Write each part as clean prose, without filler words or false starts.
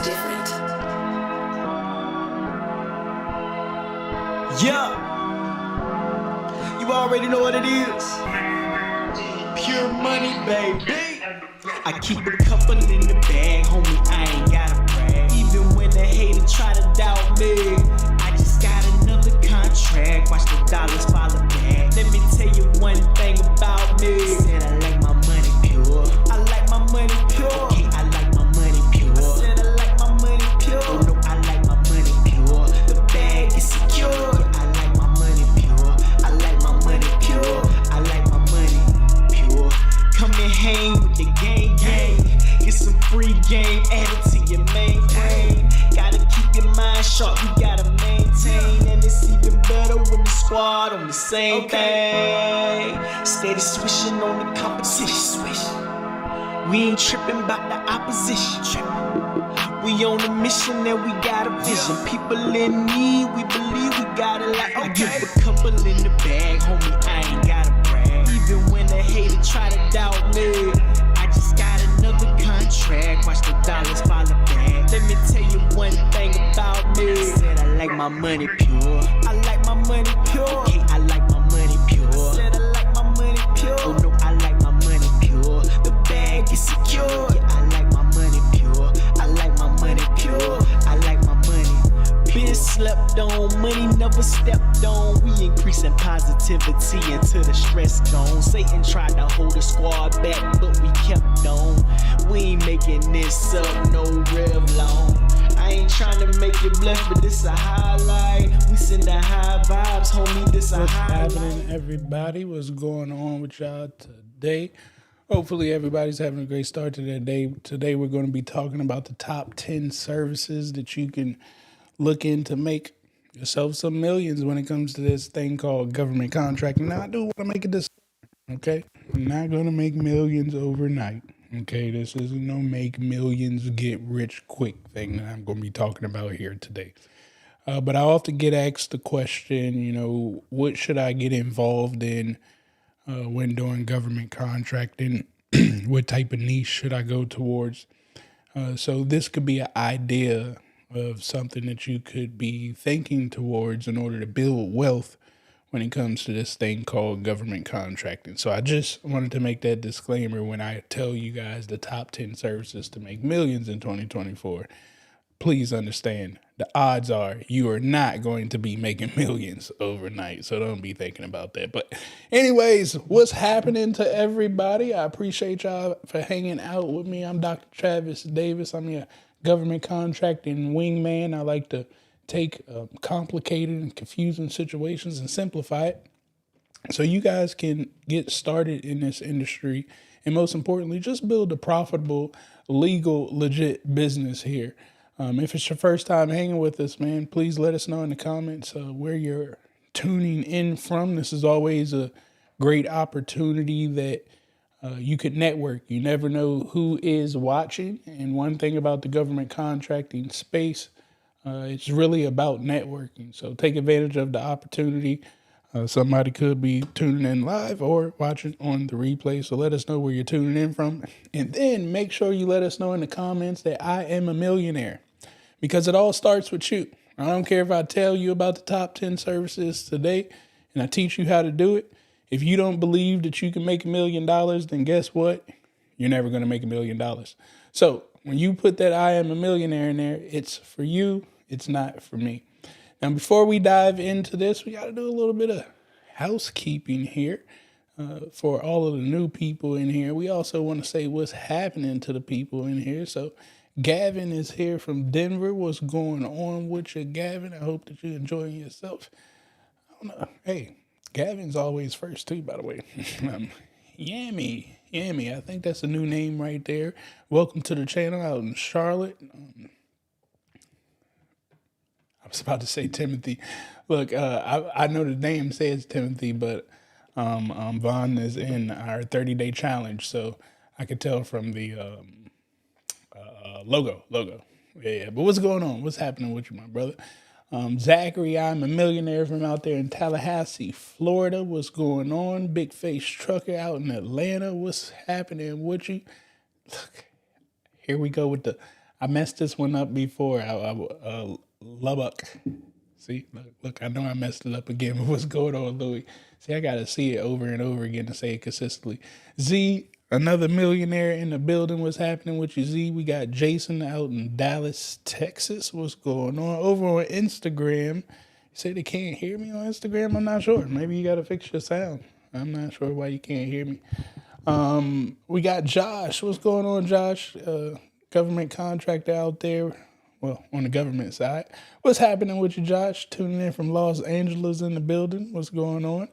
different. Yeah, you already know what it is. Pure money, baby. I keep a couple in the bag, homie, I ain't gotta brag. Even when the hater try to doubt me, I just got another contract. Watch the dollars follow back. Let me tell you one thing about me. Said I like my money pure. I like my money pure. Okay, I like my money pure. I said I like my money pure. Oh no, I like my money pure. The bag is secure. Yeah, I like my money pure. I like my money pure. I like my money pure. Come and hang with the gang. Get some free game added to your mainframe. Gotta keep your mind sharp, you gotta maintain. And it's even better when the squad on the same thing. Steady swishing on the competition. We ain't tripping about the opposition. We on a mission and we got a vision. People in need, we believe we got it. Like I give a couple in the bag, homie, I ain't gotta brag. Even when the hater try to doubt me, I just got another contract. Watch the dollars follow back. Let me tell you one thing about me. Said I like my money pure. I like my money pure. Okay, I like my money pure. I said I like my money pure. Oh no, I like my money pure. The bag is secure. Yeah, I like my money pure. I like my money pure. I like my money. Been slept on, money never stepped on. We increasing positivity until the stress gone. Satan tried to hold the squad back, but we kept on. We ain't making this up, no rev long. I ain't trying to make you blush, but this a highlight. We send the high vibes, homie, this a highlight. What's happening, everybody? What's going on with y'all today? Hopefully everybody's having a great start to their day. Today we're going to be talking about the top 10 services that you can look in to make yourself some millions when it comes to this thing called government contracting. Now, I do want to make a disclaimer, okay? I'm not going to make millions overnight, okay? This isn't no make millions, get rich quick thing that I'm going to be talking about here today. But I often get asked the question, what should I get involved in when doing government contracting? What type of niche should I go towards? So this could be an idea of something that you could be thinking towards in order to build wealth when it comes to this thing called government contracting. So I just wanted to make that disclaimer when I tell you guys the top 10 services to make millions in 2024. Please understand, the odds are you are not going to be making millions overnight. So don't be thinking about that. But anyways, what's happening to everybody? I appreciate y'all for hanging out with me. I'm Dr. Travis Davis. I'm your government contracting wingman. I like to take complicated and confusing situations and simplify it so you guys can get started in this industry. And most importantly, just build a profitable, legal, legit business here. If it's your first time hanging with us, man, please let us know in the comments where you're tuning in from. This is always a great opportunity that you could network. You never know who is watching. And one thing about the government contracting space, it's really about networking. So take advantage of the opportunity. Somebody could be tuning in live or watching on the replay. So let us know where you're tuning in from. And then make sure you let us know in the comments that I am a millionaire, because it all starts with you. I don't care if I tell you about the top 10 services today and I teach you how to do it. If you don't believe that you can make $1 million, then guess what? You're never going to make $1 million. So when you put that I am a millionaire in there, it's for you. It's not for me. Now, before we dive into this, we got to do a little bit of housekeeping here for all of the new people in here. We also want to say what's happening to the people in here. So Gavin is here from Denver. What's going on with you, Gavin? I hope that you're enjoying yourself. I don't know. Hey, Gavin's always first too, by the way. Yammy. I think that's a new name right there. Welcome to the channel out in Charlotte. I was about to say Timothy. Look, I know the name says Timothy, but Vaughn is in our 30-day challenge, so I could tell from the logo. Yeah. But what's going on? What's happening with you, my brother? Zachary, I'm a millionaire from out there in Tallahassee, Florida. What's going on? Big Face Trucker out in Atlanta. What's happening with you? Look, here we go with the I messed this one up before. Lubbock. See, look, I know I messed it up again. But what's going on, Louis? See, I got to see it over and over again to say it consistently. Z, another millionaire in the building. What's happening with you, Z? We got Jason out in Dallas, Texas. What's going on? Over on Instagram, you say they can't hear me on Instagram? I'm not sure. Maybe you got to fix your sound. I'm not sure why you can't hear me. We got Josh. What's going on, Josh? Government contractor out there. Well, on the government side. What's happening with you, Josh? Tuning in from Los Angeles in the building. What's going on?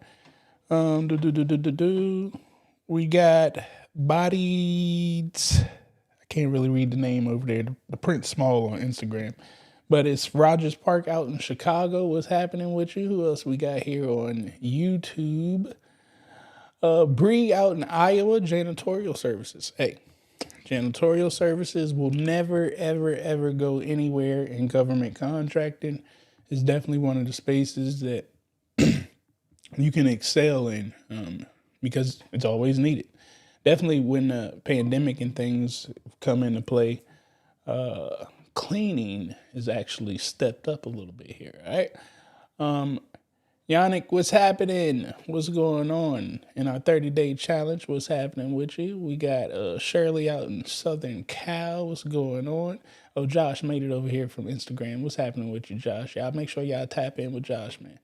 We got Bodied. I can't really read the name over there. The print's small on Instagram. But it's Rogers Park out in Chicago. What's happening with you? Who else we got here on YouTube? Bree out in Iowa, janitorial services. Hey, janitorial services will never, ever, ever go anywhere in government contracting. It's definitely one of the spaces that you can excel in because it's always needed. Definitely when the pandemic and things come into play, cleaning is actually stepped up a little bit here, all right? Yannick, what's happening? What's going on in our 30-day challenge? What's happening with you? We got Shirley out in Southern Cal. What's going on? Oh, Josh made it over here from Instagram. What's happening with you, Josh? Y'all make sure y'all tap in with Josh, man.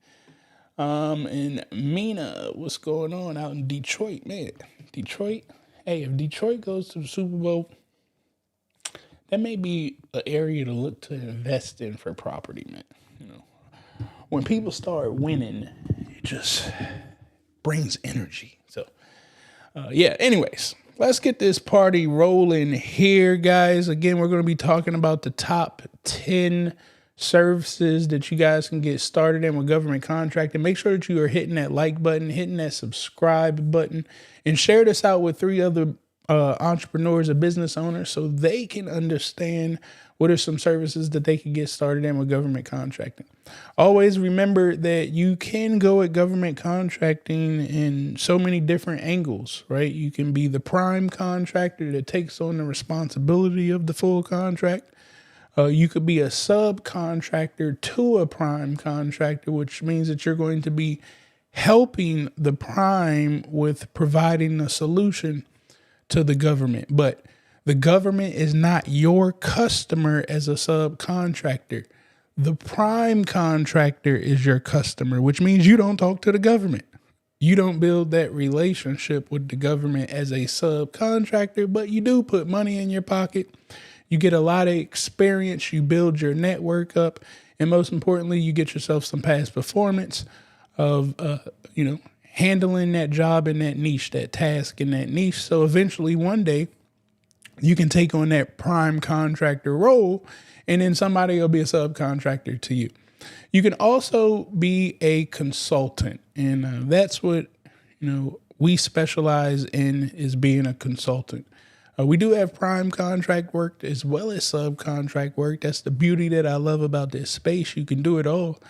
And Mina, what's going on out in Detroit, man? Detroit? Hey, if Detroit goes to the Super Bowl, that may be an area to look to invest in for property, man. You know. When people start winning, it just brings energy. So, anyways, let's get this party rolling here, guys. Again, we're going to be talking about the top 10 services that you guys can get started in with government contracting. Make sure that you are hitting that like button, hitting that subscribe button, and share this out with 3 other entrepreneurs or business owners so they can understand what are some services that they can get started in with government contracting. Always remember that you can go at government contracting in so many different angles, right? You can be the prime contractor that takes on the responsibility of the full contract. You could be a subcontractor to a prime contractor, which means that you're going to be helping the prime with providing a solution to the government. But the government is not your customer as a subcontractor. The prime contractor is your customer, which means you don't talk to the government. You don't build that relationship with the government as a subcontractor, but you do put money in your pocket. You get a lot of experience. You build your network up. And most importantly, you get yourself some past performance of, handling that job in that niche, that task in that niche. So eventually one day you can take on that prime contractor role, and then somebody will be a subcontractor to you. You can also be a consultant, and that's what we specialize in, is being a consultant. We do have prime contract work as well as subcontract work. That's the beauty that I love about this space. You can do it all.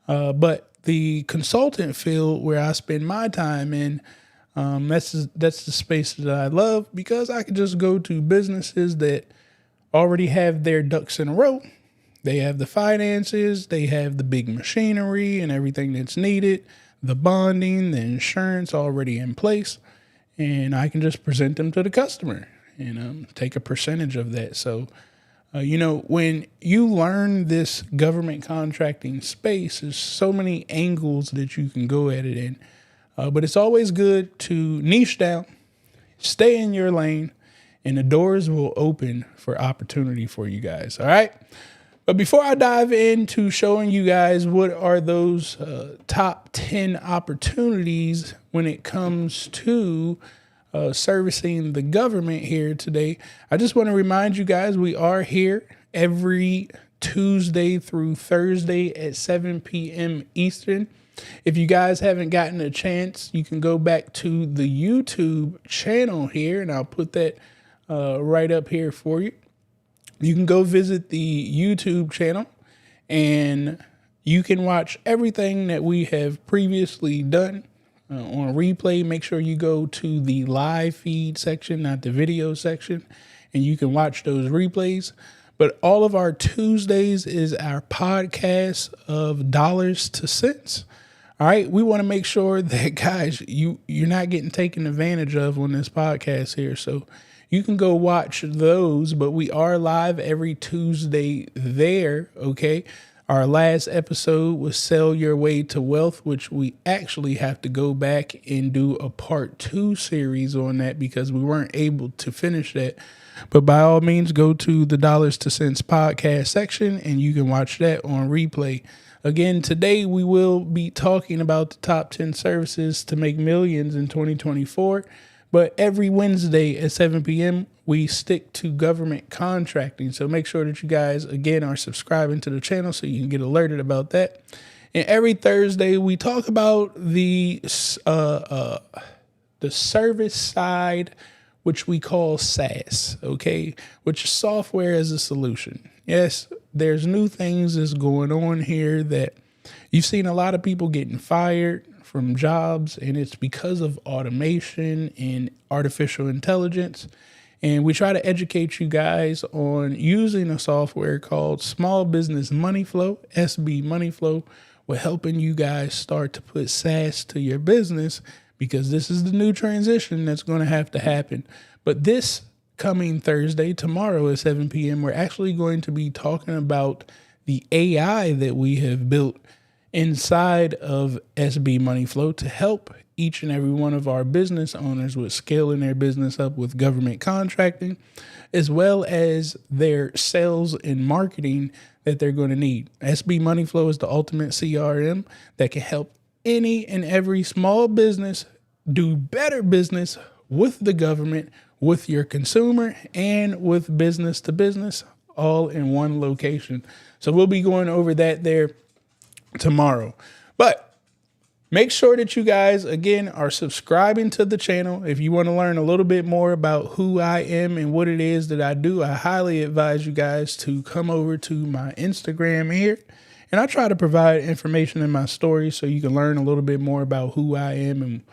But the consultant field, where I spend my time in, that's the space that I love, because I can just go to businesses that already have their ducks in a row. They have the finances, they have the big machinery and everything that's needed, the bonding, the insurance already in place, and I can just present them to the customer and take a percentage of that. So, when you learn this government contracting space, there's so many angles that you can go at it in. But it's always good to niche down, stay in your lane, and the doors will open for opportunity for you guys. All right. But before I dive into showing you guys what are those top 10 opportunities when it comes to servicing the government here today, I just want to remind you guys, we are here every Tuesday through Thursday at 7 p.m. Eastern. If you guys haven't gotten a chance, you can go back to the YouTube channel here, and I'll put that right up here for you. You can go visit the YouTube channel, and you can watch everything that we have previously done on replay. Make sure you go to the live feed section, not the video section, and you can watch those replays. But all of our Tuesdays is our podcast of dollars to cents. All right. We want to make sure that, guys, you're not getting taken advantage of on this podcast here. So you can go watch those, but we are live every Tuesday there. Okay. Our last episode was Sell Your Way to Wealth, which we actually have to go back and do a part 2 series on that because we weren't able to finish that. But by all means, go to the Dollars to Cents podcast section and you can watch that on replay. Again, today we will be talking about the top 10 services to make millions in 2024. But every Wednesday at 7 p.m., we stick to government contracting. So make sure that you guys, again, are subscribing to the channel so you can get alerted about that. And every Thursday, we talk about the service side, which we call SaaS, okay, which is software as a solution. Yes, there's new things that's going on here that you've seen a lot of people getting fired from jobs, and it's because of automation and artificial intelligence. And we try to educate you guys on using a software called Small Business Money Flow, SB Money Flow, with helping you guys start to put SaaS to your business, because this is the new transition that's going to have to happen. But this coming Thursday, tomorrow at 7 p.m., we're actually going to be talking about the AI that we have built inside of SB Money Flow to help each and every one of our business owners with scaling their business up with government contracting, as well as their sales and marketing that they're going to need. SB Money Flow is the ultimate CRM that can help any and every small business do better business with the government, with your consumer, and with business to business, all in one location. So we'll be going over that there tomorrow. But make sure that you guys, again, are subscribing to the channel. If you want to learn a little bit more about who I am and what it is that I do, I highly advise you guys to come over to my Instagram here. And I try to provide information in my stories so you can learn a little bit more about who I am and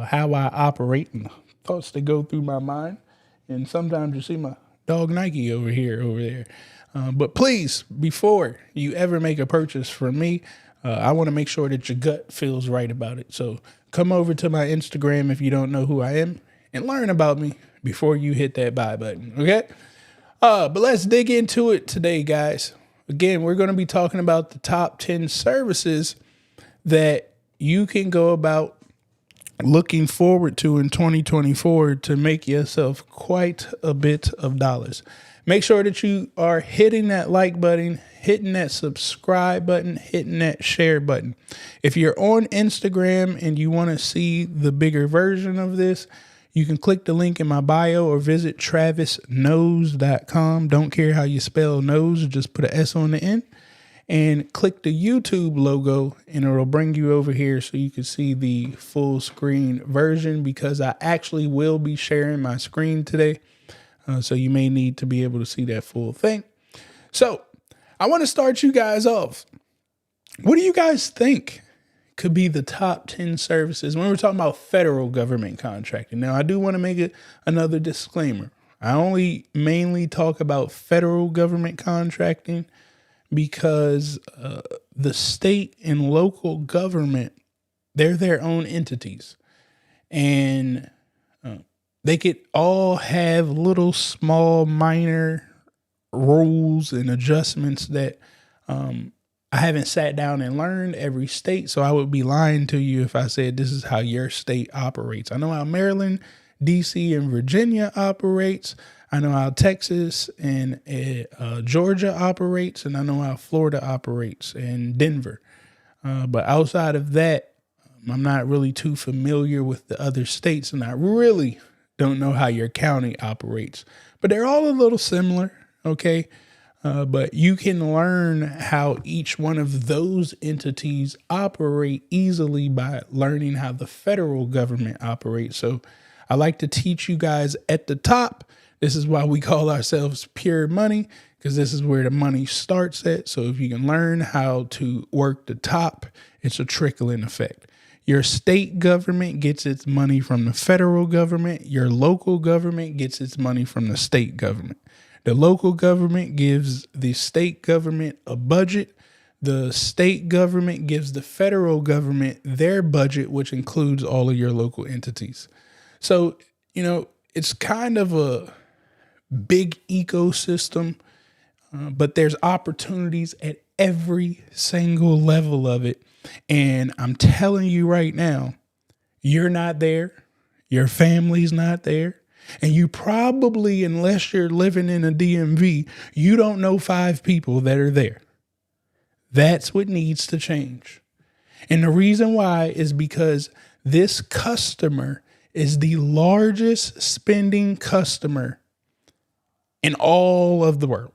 how I operate and thoughts that go through my mind. And sometimes you see my dog Nike over there. But please, before you ever make a purchase from me, I want to make sure that your gut feels right about it. So come over to my Instagram if you don't know who I am and learn about me before you hit that buy button. Okay. But let's dig into it today, guys. Again, we're going to be talking about the top 10 services that you can go about looking forward to in 2024 to make yourself quite a bit of dollars. Make sure that you are hitting that like button, hitting that subscribe button, hitting that share button. If you're on Instagram and you want to see the bigger version of this, you can click the link in my bio or visit travisknows.com. Don't care how you spell nose, just put an S on the end. And click the YouTube logo and it'll bring you over here so you can see the full screen version, because I actually will be sharing my screen today. So you may need to be able to see that full thing. So I want to start you guys off. What do you guys think could be the top 10 services when we're talking about federal government contracting? Now, I do want to make another disclaimer. I only mainly talk about federal government contracting because the state and local government, they're their own entities. And they could all have little small minor rules and adjustments that I haven't sat down and learned every state. So I would be lying to you if I said this is how your state operates. I know how Maryland, DC, and Virginia operates. I know how Texas and Georgia operates, and I know how Florida operates and Denver. But outside of that, I'm not really too familiar with the other states, and I really don't know how your county operates. But they're all a little similar, okay? But you can learn how each one of those entities operate easily by learning how the federal government operates. So I like to teach you guys at the top. This is why we call ourselves Pure Money, because this is where the money starts at. So if you can learn how to work the top, it's a trickling effect. Your state government gets its money from the federal government. Your local government gets its money from the state government. The local government gives the state government a budget. The state government gives the federal government their budget, which includes all of your local entities. So, it's kind of a big ecosystem, but there's opportunities at every single level of it. And I'm telling you right now, you're not there. Your family's not there. And you probably, unless you're living in a DMV, you don't know 5 people that are there. That's what needs to change. And the reason why is because this customer is the largest spending customer in all of the world.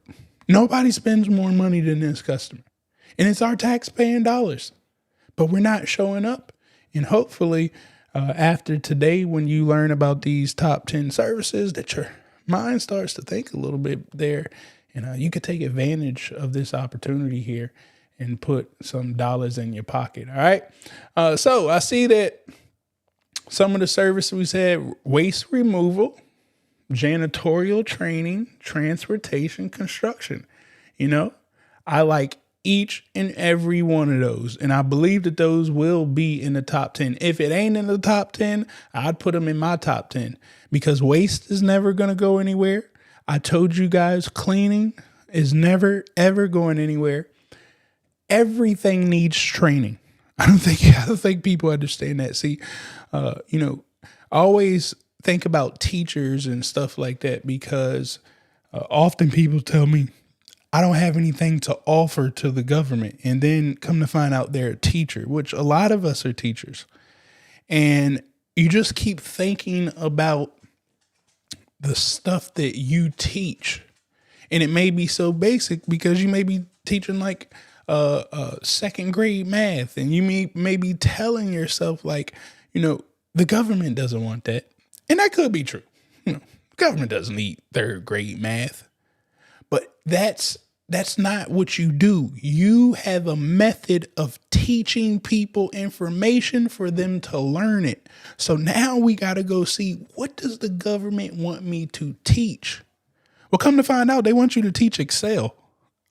Nobody spends more money than this customer. And it's our tax-paying dollars. But we're not showing up. And hopefully, after today, when you learn about these top 10 services, that your mind starts to think a little bit there. And you could take advantage of this opportunity here and put some dollars in your pocket. All right. So I see that some of the services we said: waste removal, janitorial training, transportation, construction. I like each and every one of those. And I believe that those will be in the top 10. If it ain't in the top 10, I'd put them in my top 10, because waste is never going to go anywhere. I told you guys, cleaning is never, ever going anywhere. Everything needs training. I don't think people understand that. See, I always think about teachers and stuff like that, because often people tell me, I don't have anything to offer to the government. And then come to find out they're a teacher, which a lot of us are teachers. And you just keep thinking about the stuff that you teach. And it may be so basic because you may be teaching like second grade math, and you may be telling yourself like, the government doesn't want that. And that could be true. Government doesn't need third grade math. But that's not what you do. You have a method of teaching people information for them to learn it. So now we got to go see, what does the government want me to teach? Well, come to find out, they want you to teach Excel.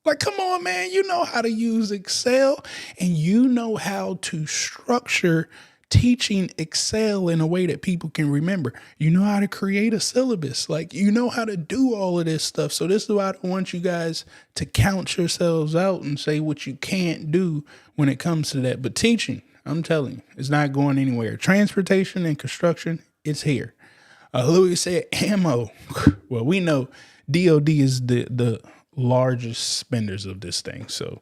Like, come on, man, you know how to use Excel, and you know how to structure teaching Excel in a way that people can remember. You know how to create a syllabus. Like, you know how to do all of this stuff. So this is why I don't want you guys to count yourselves out and say what you can't do when it comes to that. But teaching, I'm telling you, it's not going anywhere. Transportation and construction, it's here. Louis said ammo. Well, we know DOD is the largest spenders of this thing. So,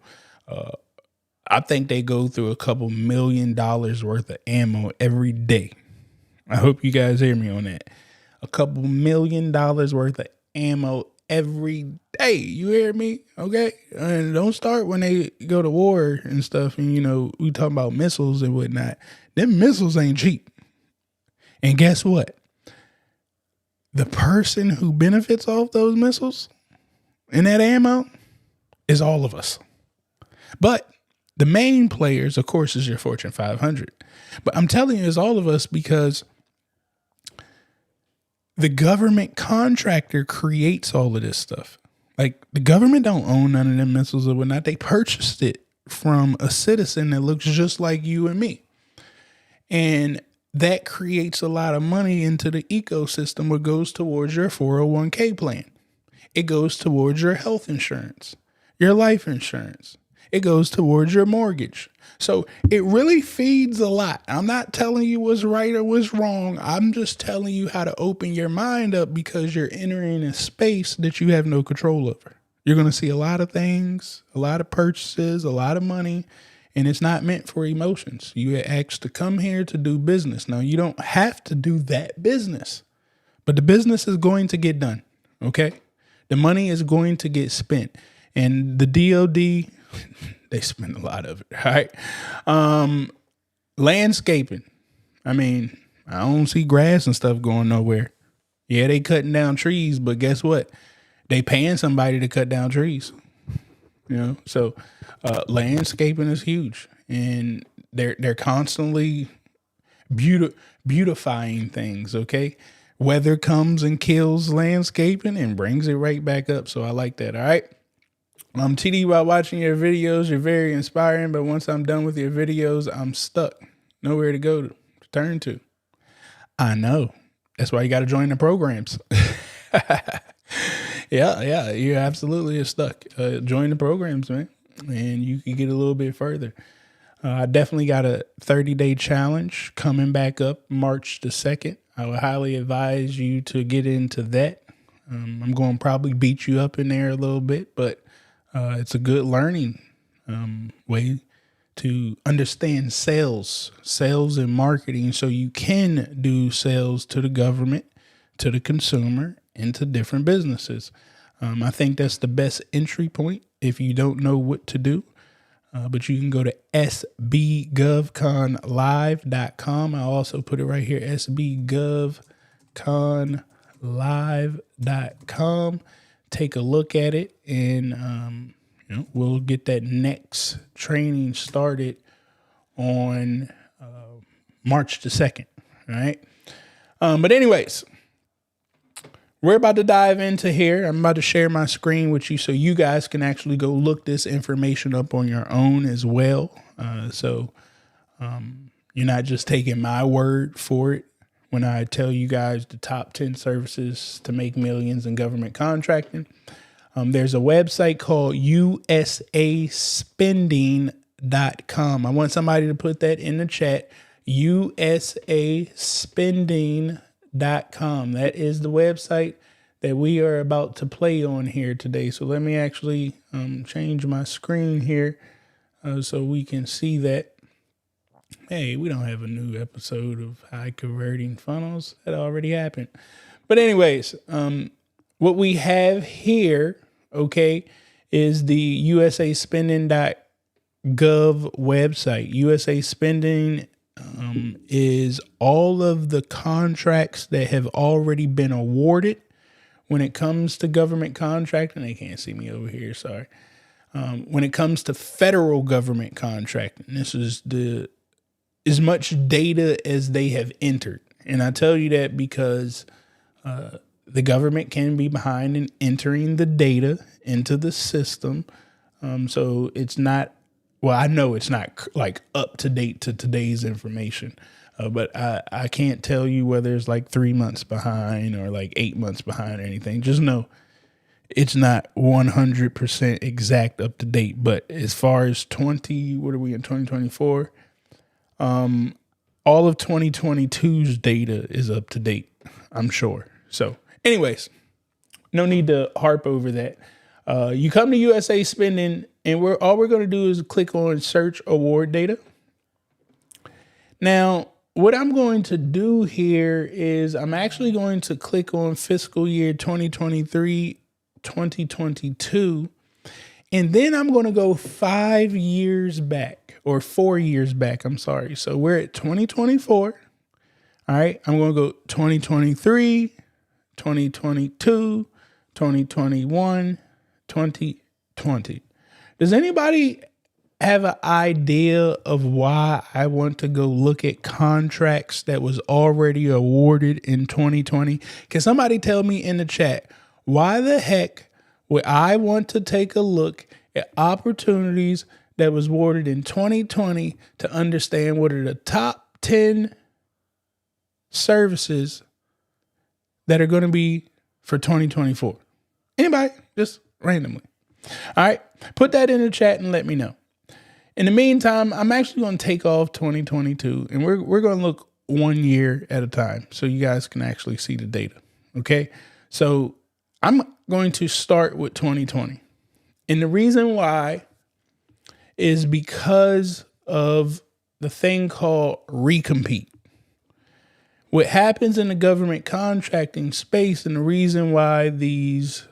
I think they go through a couple $1 million worth of ammo every day. I hope you guys hear me on that. A couple $1 million worth of ammo every day. You hear me? Okay. And don't start when they go to war and stuff. And, we talk about missiles and whatnot. Them missiles ain't cheap. And guess what? The person who benefits off those missiles and that ammo is all of us. But the main players, of course, is your Fortune 500. But I'm telling you, it's all of us, because the government contractor creates all of this stuff. Like, the government don't own none of them missiles or whatnot. They purchased it from a citizen that looks just like you and me. And that creates a lot of money into the ecosystem, what goes towards your 401k plan. It goes towards your health insurance, your life insurance. It goes towards your mortgage. So it really feeds a lot. I'm not telling you what's right or what's wrong. I'm just telling you how to open your mind up, because you're entering a space that you have no control over. You're going to see a lot of things, a lot of purchases, a lot of money, and it's not meant for emotions. You are asked to come here to do business. Now, you don't have to do that business, but the business is going to get done. Okay. The money is going to get spent, and the DOD, they spend a lot of it. All right. Landscaping. I don't see grass and stuff going nowhere. Yeah, they cutting down trees, but guess what? They paying somebody to cut down trees. So landscaping is huge, and they're constantly beautifying things. Okay. weather comes and kills landscaping and brings it right back up. So I like that. All right. TD, while watching your videos, you're very inspiring. But once I'm done with your videos, I'm stuck. Nowhere to go to turn to. I know. That's why you got to join the programs. Yeah, you absolutely are stuck. Join the programs, man, and you can get a little bit further. I definitely got a 30-day challenge coming back up March the 2nd. I would highly advise you to get into that. I'm going to probably beat you up in there a little bit, but it's a good learning way to understand sales and marketing, so you can do sales to the government, to the consumer, and to different businesses. I think that's the best entry point if you don't know what to do. But you can go to sbgovconlive.com. I'll also put it right here, sbgovconlive.com. Take a look at it, and we'll get that next training started on March the 2nd. All right. But anyways, we're about to dive into here. I'm about to share my screen with you so you guys can actually go look this information up on your own as well. So you're not just taking my word for it when I tell you guys the top 10 services to make millions in government contracting. There's a website called usaspending.com. I want somebody to put that in the chat. usaspending.com. That is the website that we are about to play on here today. So let me actually change my screen here so we can see that. Hey, we don't have a new episode of High Converting Funnels. That already happened. But anyways, what we have here, okay, is the usaspending.gov website. USA Spending is all of the contracts that have already been awarded when it comes to government contracting. They can't see me over here, sorry. When it comes to federal government contracting, this is as much data as they have entered. And I tell you that because the government can be behind in entering the data into the system. So it's not, well, I know it's not like up to date to today's information, but I can't tell you whether it's like 3 months behind or like 8 months behind or anything. Just know it's not 100% exact up to date. But as far as what are we in 2024? All of 2022's data is up to date, I'm sure. So anyways, no need to harp over that. You come to USA Spending, and all we're going to do is click on search award data. Now, what I'm going to do here is I'm actually going to click on fiscal year 2023, 2022, and then I'm going to go 5 years back, or 4 years back. I'm sorry. So we're at 2024. All right. I'm going to go 2023, 2022, 2021, 2020. Does anybody have an idea of why I want to go look at contracts that was already awarded in 2020? Can somebody tell me in the chat, why the heck would I want to take a look at opportunities that was awarded in 2020 to understand what are the top 10 services that are going to be for 2024? Anybody? Just randomly. All right. Put that in the chat and let me know. In the meantime, I'm actually going to take off 2022, and we're going to look 1 year at a time so you guys can actually see the data. Okay. So I'm going to start with 2020. And the reason why is because of the thing called recompete. What happens in the government contracting space, and the reason why these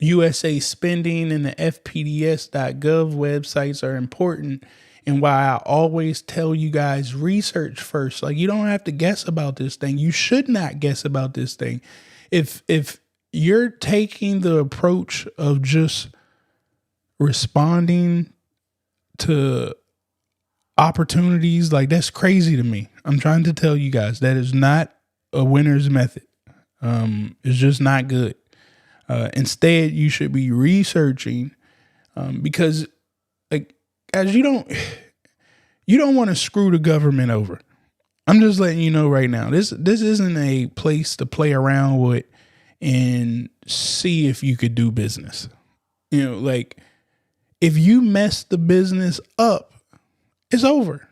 USA Spending and the FPDS.gov websites are important, and why I always tell you guys research first. Like, you don't have to guess about this thing. You should not guess about this thing. If you're taking the approach of just responding to opportunities, like, that's crazy to me. I'm trying to tell you guys that is not a winner's method. It's just not good. Instead, you should be researching, because, like, guys, you don't want to screw the government over. I'm just letting you know right now. This isn't a place to play around with and see if you could do business. Like, if you mess the business up, it's over.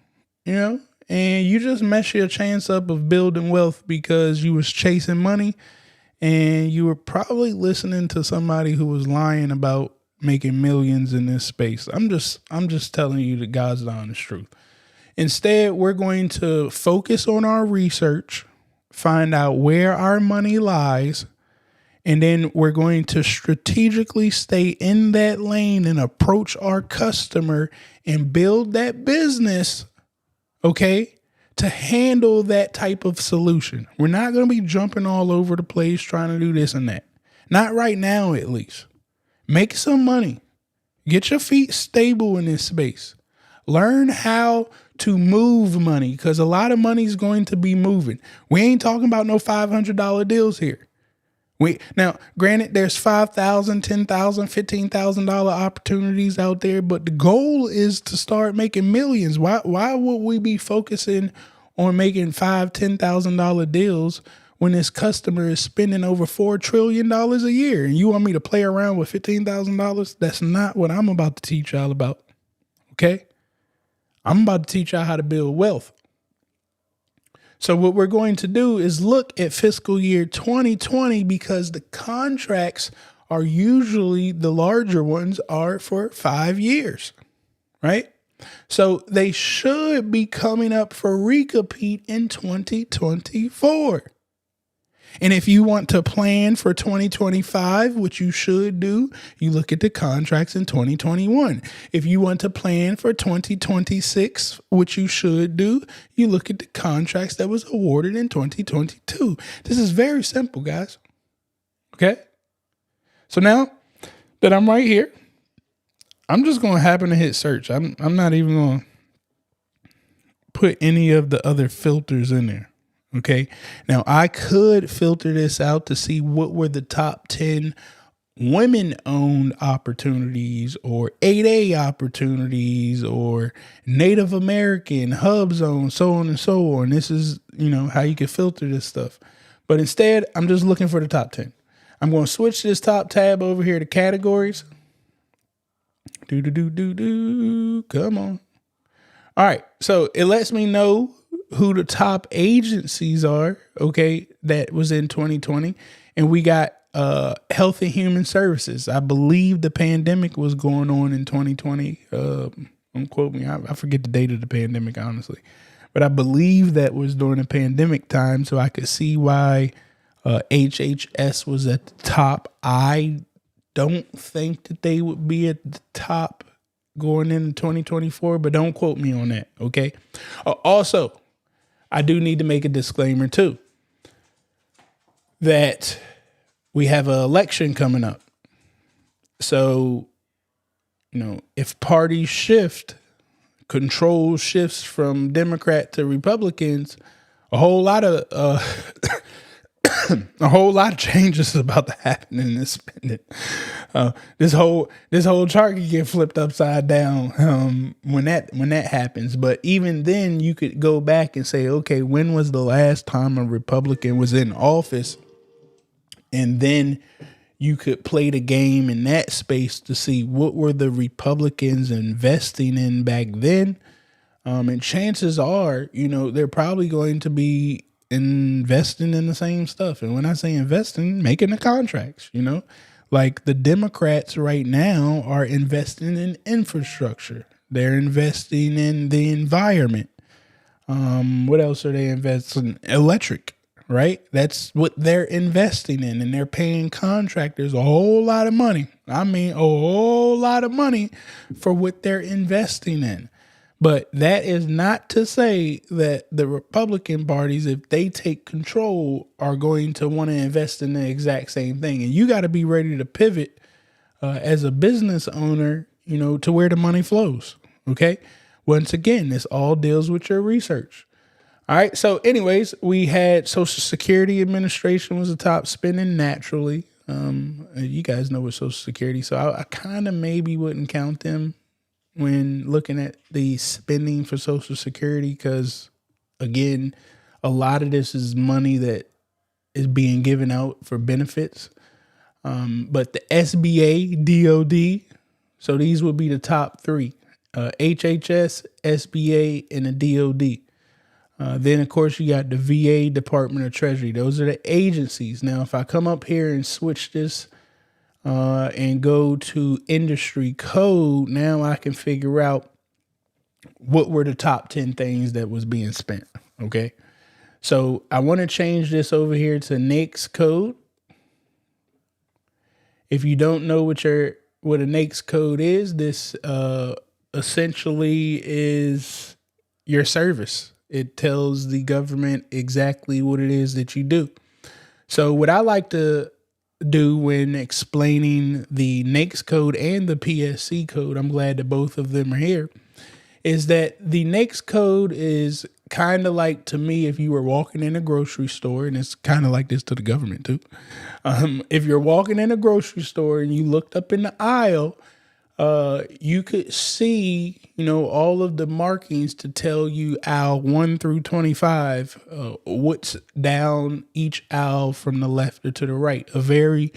And you just mess your chance up of building wealth because you was chasing money and you were probably listening to somebody who was lying about making millions in this space. I'm just telling you the God's honest truth. Instead, we're going to focus on our research, find out where our money lies, and then we're going to strategically stay in that lane and approach our customer and build that business, okay, to handle that type of solution. We're not going to be jumping all over the place trying to do this and that. Not right now, at least. Make some money. Get your feet stable in this space. Learn how to move money, because a lot of money is going to be moving. We ain't talking about no $500 deals here. Now, granted, there's $5,000, $10,000, $15,000 opportunities out there, but the goal is to start making millions. Why would we be focusing on making $5,000, $10,000 deals when this customer is spending over $4 trillion a year? And you want me to play around with $15,000? That's not what I'm about to teach y'all about. Okay? I'm about to teach y'all how to build wealth. So what we're going to do is look at fiscal year 2020, because the contracts are usually, the larger ones are for 5 years, right? So they should be coming up for recompete in 2024. And if you want to plan for 2025, which you should do, you look at the contracts in 2021. If you want to plan for 2026, which you should do, you look at the contracts that was awarded in 2022. This is very simple, guys. Okay? So now that I'm right here, I'm just going to happen to hit search. I'm not even going to put any of the other filters in there. Okay. Now I could filter this out to see what were the top 10 women owned opportunities, or 8A opportunities, or Native American hub zone, so on and so on. This is, how you can filter this stuff. But instead, I'm just looking for the top 10. I'm going to switch this top tab over here to categories. Come on. All right. So it lets me know who the top agencies are, okay, that was in 2020. And we got Health and Human Services. I believe the pandemic was going on in 2020. Don't quote me. I forget the date of the pandemic, honestly. But I believe that was during the pandemic time, so I could see why HHS was at the top. I don't think that they would be at the top going into 2024, but don't quote me on that, okay? Also, I do need to make a disclaimer too, that we have an election coming up. So, if parties shift, control shifts from Democrat to Republicans, a whole lot of changes is about to happen in this spending. This whole chart can get flipped upside down when that happens. But even then, you could go back and say, okay, when was the last time a Republican was in office? And then you could play the game in that space to see what were the Republicans investing in back then. And chances are, they're probably going to be investing in the same stuff. And when I say investing, making the contracts, like the Democrats right now are investing in infrastructure. They're investing in the environment. What else are they investing in? Electric, right? That's what they're investing in. And they're paying contractors a whole lot of money. I mean, a whole lot of money for what they're investing in. But that is not to say that the Republican parties, if they take control, are going to want to invest in the exact same thing. And you got to be ready to pivot as a business owner, to where the money flows. Okay. Once again, this all deals with your research. All right. So, anyways, we had Social Security Administration was the top spending naturally. You guys know what Social Security, so I kind of maybe wouldn't count them when looking at the spending for Social Security because, again, a lot of this is money that is being given out for benefits. But the SBA, DOD, so these would be the top three: HHS, SBA, and the DOD. Then, of course, you got the VA, Department of Treasury. Those are the agencies. Now, if I come up here and switch this and go to industry code, now I can figure out what were the top 10 things that was being spent. Okay. So I want to change this over here to NAICS code. If you don't know what a NAICS code is, this essentially is your service. It tells the government exactly what it is that you do. So what I like to do when explaining the NAICS code and the PSC code, I'm glad that both of them are here, is that the NAICS code is kind of like, to me, if you were walking in a grocery store, and it's kind of like this to the government too. If you're walking in a grocery store and you looked up in the aisle, you could see, all of the markings to tell you aisle 1 through 25, what's down each aisle from the left or to the right. A very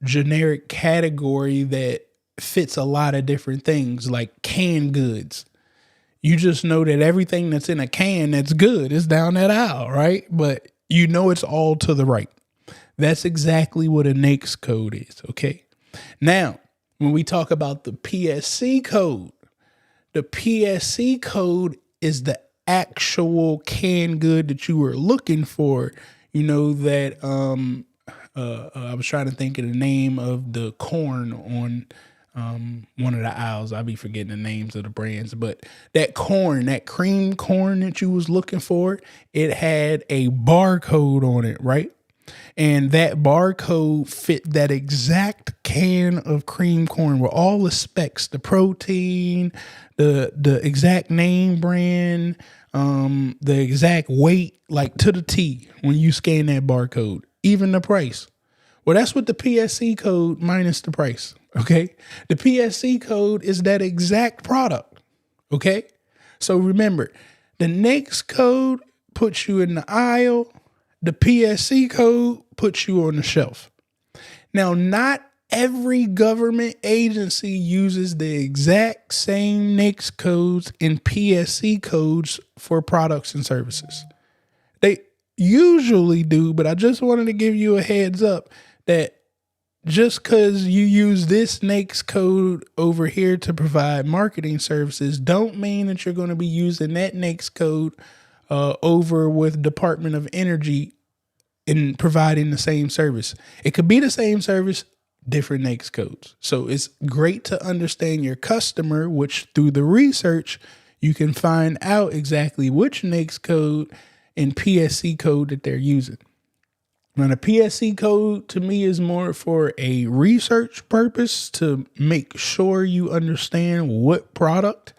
generic category that fits a lot of different things, like canned goods. You just know that everything that's in a can that's good is down that aisle, right? But it's all to the right. That's exactly what a NAICS code is, okay? Now, when we talk about the PSC code is the actual canned good that you were looking for. That I was trying to think of the name of the corn on one of the aisles. I'll be forgetting the names of the brands, but that corn, that cream corn that you was looking for, it had a barcode on it, right? And that barcode fit that exact can of cream corn with all the specs, the protein, the exact name brand, the exact weight, like to the T when you scan that barcode, even the price. Well, that's what the PSC code minus the price. Okay. The PSC code is that exact product. Okay. So remember, the NAICS code puts you in the aisle. The PSC code puts you on the shelf. Now, not every government agency uses the exact same NAICS codes and PSC codes for products and services. They usually do, but I just wanted to give you a heads up that just because you use this NAICS code over here to provide marketing services don't mean that you're going to be using that NAICS code over with Department of Energy in providing the same service. It could be the same service, different NAICS codes. So it's great to understand your customer, which through the research, you can find out exactly which NAICS code and PSC code that they're using. Now, the PSC code to me is more for a research purpose to make sure you understand what product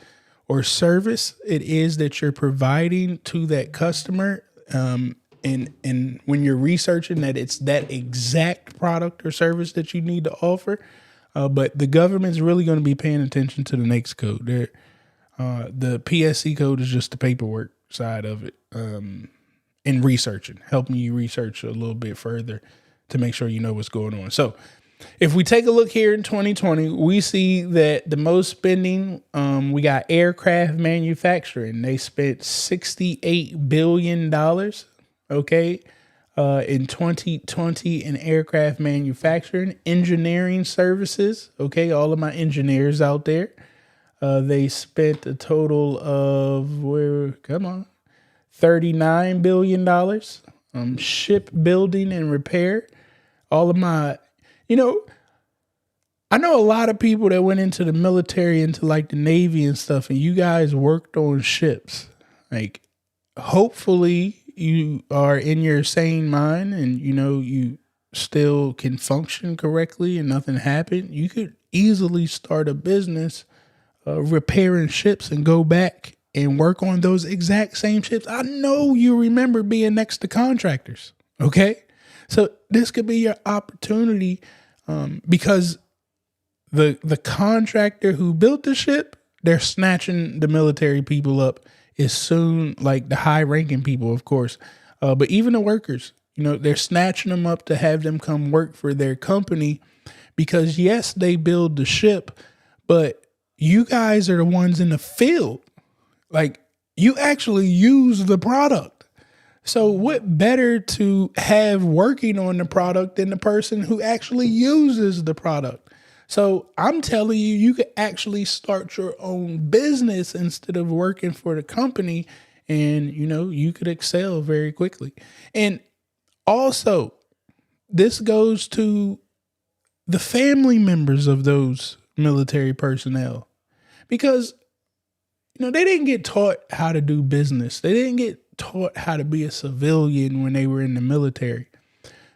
or service it is that you're providing to that customer. And when you're researching that it's that exact product or service that you need to offer. But the government's really going to be paying attention to the NAICS code. The PSC code is just the paperwork side of it. And researching, helping you research a little bit further to make sure you know what's going on. So if we take a look here in 2020, we see that the most spending, we got aircraft manufacturing. They spent $68 billion, okay, in 2020 in aircraft manufacturing. Engineering services, okay, all of my engineers out there, they spent a total of, $39 billion. Shipbuilding and repair. All of my, I know a lot of people that went into the military, into like the Navy and stuff, and you guys worked on ships. Like, hopefully you are in your sane mind and, you still can function correctly and nothing happened. You could easily start a business repairing ships and go back and work on those exact same ships. I know you remember being next to contractors. Okay. So this could be your opportunity, because the contractor who built the ship, they're snatching the military people up as soon, like the high ranking people, of course. But even the workers, they're snatching them up to have them come work for their company because yes, they build the ship, but you guys are the ones in the field. Like, you actually use the product. So what better to have working on the product than the person who actually uses the product? So I'm telling you, you could actually start your own business instead of working for the company, and you could excel very quickly. And also, this goes to the family members of those military personnel, because they didn't get taught how to do business. They didn't get taught how to be a civilian when they were in the military.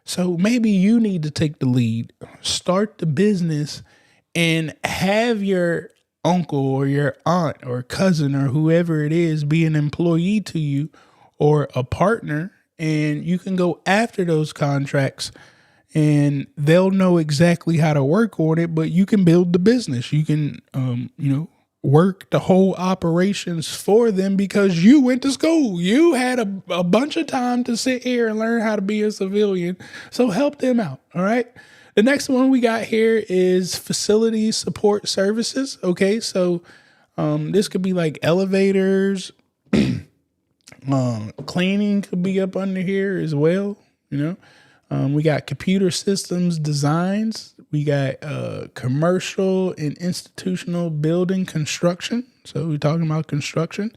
So maybe you need to take the lead, start the business, and have your uncle or your aunt or cousin or whoever it is be an employee to you or a partner, and you can go after those contracts and they'll know exactly how to work on it, but you can build the business. You can, work the whole operations for them because you went to school. You had a bunch of time to sit here and learn how to be a civilian. So help them out. All right. The next one we got here is facility support services. Okay. So this could be like elevators, cleaning could be up under here as well. We got computer systems designs. We got commercial and institutional building construction. So we're talking about construction.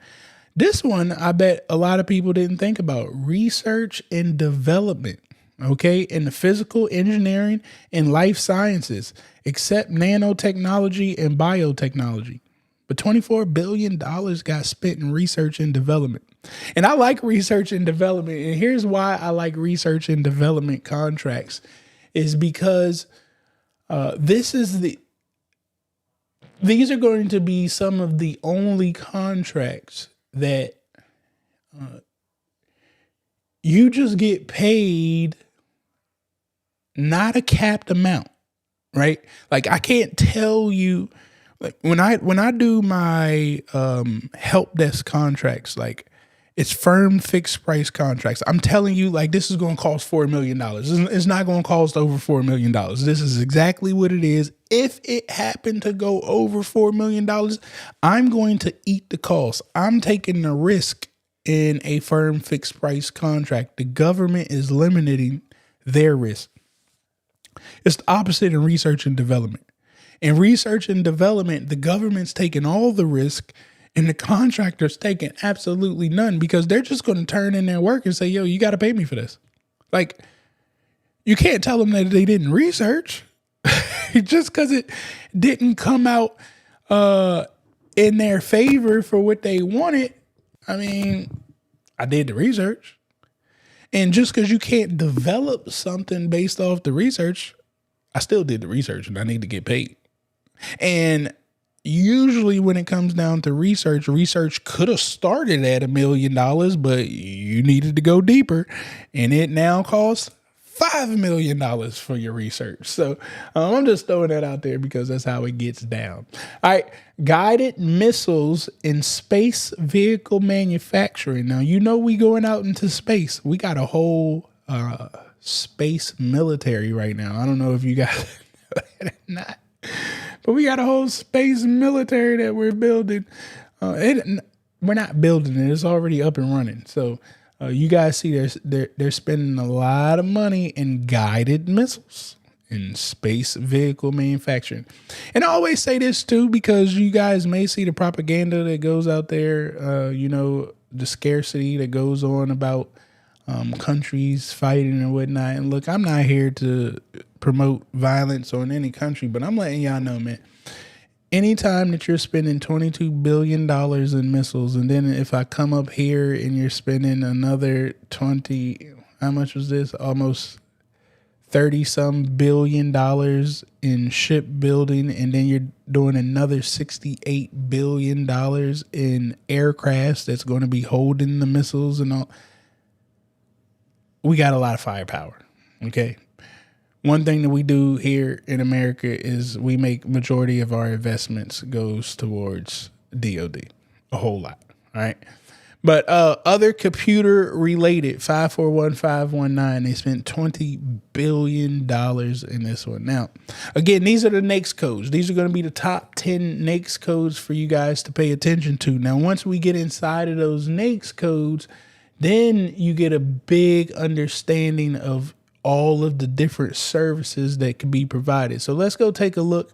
This one, I bet a lot of people didn't think about: research and development. Okay. In the physical engineering and life sciences, except nanotechnology and biotechnology. But $24 billion got spent in research and development. And I like research and development. And here's why I like research and development contracts, is because these are going to be some of the only contracts that you just get paid not a capped amount, right? Like, I can't tell you, like, when I do my help desk contracts, like, it's firm fixed price contracts. I'm telling you, like, this is going to cost $4 million. It's not going to cost over $4 million. This is exactly what it is. If it happened to go over $4 million, I'm going to eat the cost. I'm taking the risk in a firm fixed price contract. The government is limiting their risk. It's the opposite in research and development. In research and development, the government's taking all the risk and the contractor's taking absolutely none, because they're just going to turn in their work and say, yo, you got to pay me for this. Like, you can't tell them that they didn't research just because it didn't come out in their favor for what they wanted. I mean, I did the research. And just because you can't develop something based off the research, I still did the research and I need to get paid. And usually when it comes down to research could have started at $1 million, but you needed to go deeper, and it now costs $5 million for your research. So I'm just throwing that out there because that's how it gets down. All right. Guided missiles in space vehicle manufacturing. Now, we going out into space. We got a whole space military right now. I don't know if you guys know that or not, but we got a whole space military that we're building. We're not building it. It's already up and running. So you guys see they're spending a lot of money in guided missiles in space vehicle manufacturing. And I always say this too, because you guys may see the propaganda that goes out there, the scarcity that goes on about countries fighting and whatnot. And look, I'm not here to promote violence on any country, but I'm letting y'all know, man, anytime that you're spending $22 billion in missiles, and then if I come up here and you're spending another how much was this? Almost 30-some billion in shipbuilding, and then you're doing another $68 billion in aircrafts that's going to be holding the missiles and all. We got a lot of firepower, okay? One thing that we do here in America is we make majority of our investments goes towards DOD, a whole lot, all right? But other computer related, 541519, they spent $20 billion in this one. Now, again, these are the NAICS codes. These are going to be the top 10 NAICS codes for you guys to pay attention to. Now, once we get inside of those NAICS codes, then you get a big understanding of all of the different services that can be provided. So let's go take a look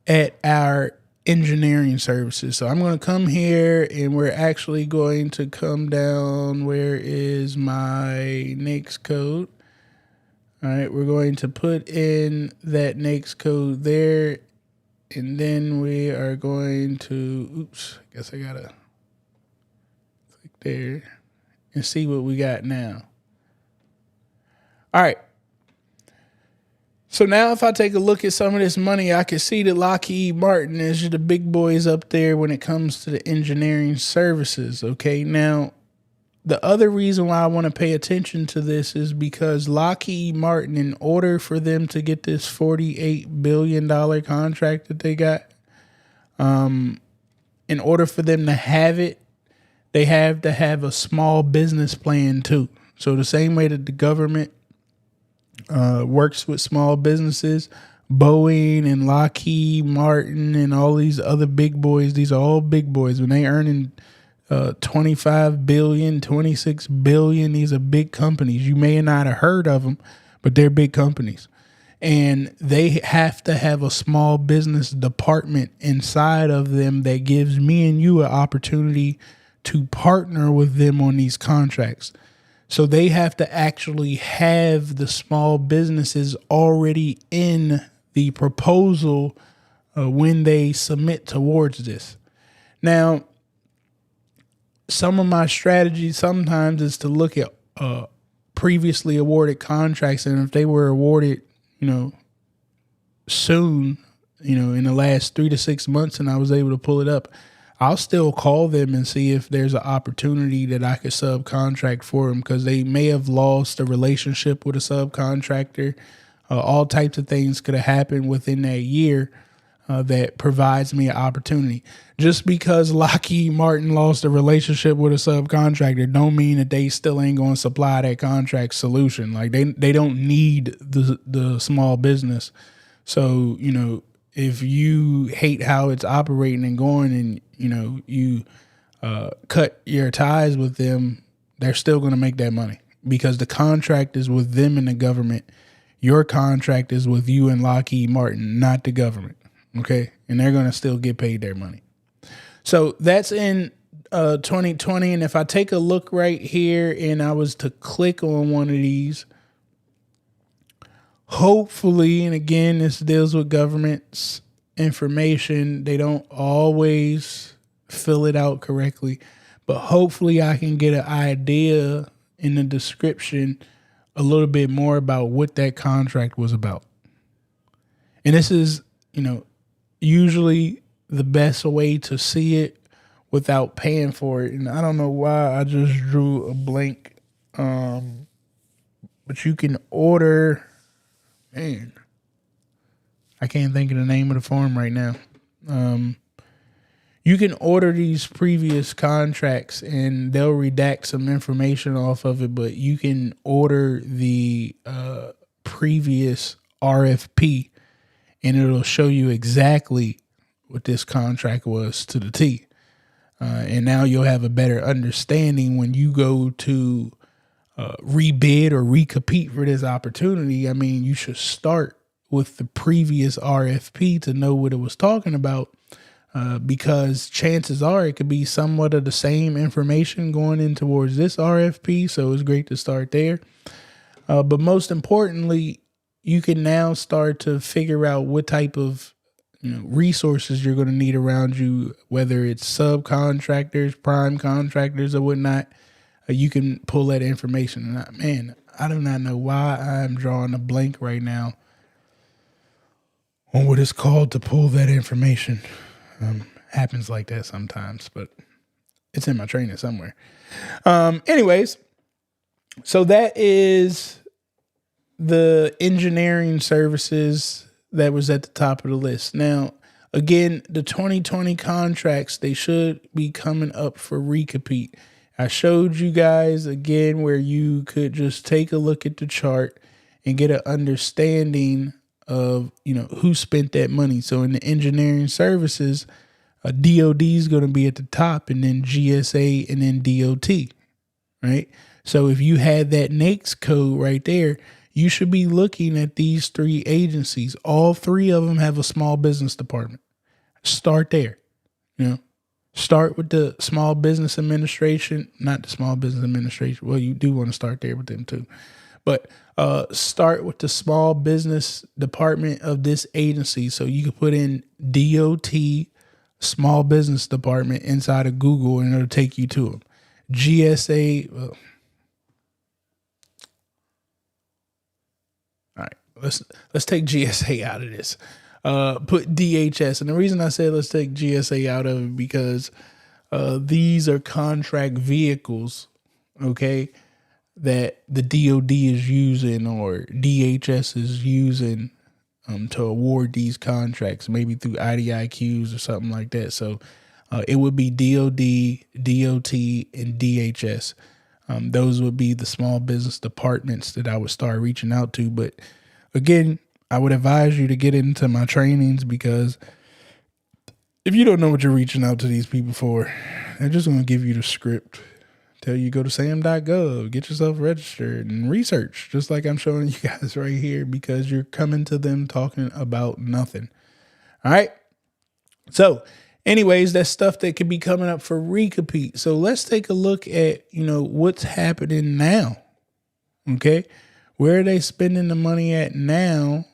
at our engineering services. So I'm going to come here and we're actually going to come down. Where is my NAICS code? All right, we're going to put in that NAICS code there, and then we are going to, oops, I guess I gotta click there and see what we got now. All right. So now if I take a look at some of this money, I can see that Lockheed Martin is the big boys up there when it comes to the engineering services. Okay. Now, the other reason why I want to pay attention to this is because Lockheed Martin, in order for them to get this $48 billion contract that they got, in order for them to have it, they have to have a small business plan too. So the same way that the government works with small businesses, Boeing and Lockheed Martin and all these other big boys, these are all big boys. When they earning 25 billion, 26 billion, these are big companies. You may not have heard of them, but they're big companies. And they have to have a small business department inside of them that gives me and you an opportunity to partner with them on these contracts. So they have to actually have the small businesses already in the proposal when they submit towards this. Now, some of my strategy sometimes is to look at previously awarded contracts, and if they were awarded, soon, in the last 3 to 6 months, and I was able to pull it up, I'll still call them and see if there's an opportunity that I could subcontract for them, because they may have lost a relationship with a subcontractor. All types of things could have happened within that year that provides me an opportunity. Just because Lockheed Martin lost a relationship with a subcontractor don't mean that they still ain't going to supply that contract solution. Like they don't need the small business. So, if you hate how it's operating and going, and you cut your ties with them, they're still going to make that money, because the contract is with them and the government. Your contract is with you and Lockheed Martin, not the government. Okay. And they're going to still get paid their money. So that's in 2020. And if I take a look right here and I was to click on one of these, hopefully, and again, this deals with government's information, they don't always fill it out correctly, but hopefully I can get an idea in the description a little bit more about what that contract was about. And this is, usually the best way to see it without paying for it. And I don't know why I just drew a blank, but you can order, man, I can't think of the name of the form right now. You can order these previous contracts and they'll redact some information off of it, but you can order the previous RFP and it'll show you exactly what this contract was to the T. And now you'll have a better understanding when you go to rebid or recompete for this opportunity. I mean, you should start with the previous RFP to know what it was talking about, because chances are it could be somewhat of the same information going in towards this RFP. So it's great to start there. But most importantly, you can now start to figure out what type of resources you're going to need around you, whether it's subcontractors, prime contractors, or whatnot. You can pull that information. And I do not know why I'm drawing a blank right now on what it's called to pull that information. Happens like that sometimes, but it's in my training somewhere. Anyways, so that is the engineering services that was at the top of the list. Now, again, the 2020 contracts, they should be coming up for recompete. I showed you guys again where you could just take a look at the chart and get an understanding of, who spent that money. So in the engineering services, DOD is going to be at the top, and then GSA, and then DOT, right? So if you had that NAICS code right there, you should be looking at these three agencies. All three of them have a small business department. Start there. Start with the small business administration, not the small business administration. Well, you do want to start there with them too, but start with the small business department of this agency. So you can put in DOT small business department inside of Google, and it'll take you to them. GSA. Well, all right, let's take GSA out of this. Put DHS, and the reason I said let's take GSA out of it because these are contract vehicles, okay, that the DOD is using or DHS is using to award these contracts, maybe through IDIQs or something like that. So it would be DOD, DOT, and DHS. Those would be the small business departments that I would start reaching out to. But again, I would advise you to get into my trainings, because if you don't know what you're reaching out to these people for, they're just going to give you the script, tell you go to sam.gov, get yourself registered and research, just like I'm showing you guys right here, because you're coming to them talking about nothing. All right. So anyways, that's stuff that could be coming up for recompete. So let's take a look at, what's happening now. Okay. Where are they spending the money at now?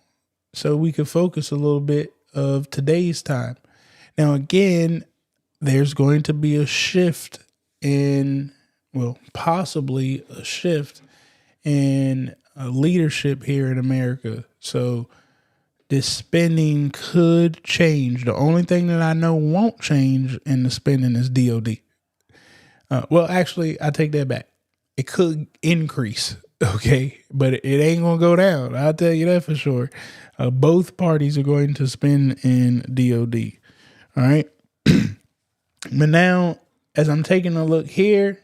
So we could focus a little bit of today's time. Now, again, there's going to be a shift possibly a shift in leadership here in America. So this spending could change. The only thing that I know won't change in the spending is DOD. Actually, I take that back. It could increase. Okay, but it ain't going to go down. I'll tell you that for sure. Both parties are going to spend in DOD. All right. But now, as I'm taking a look here,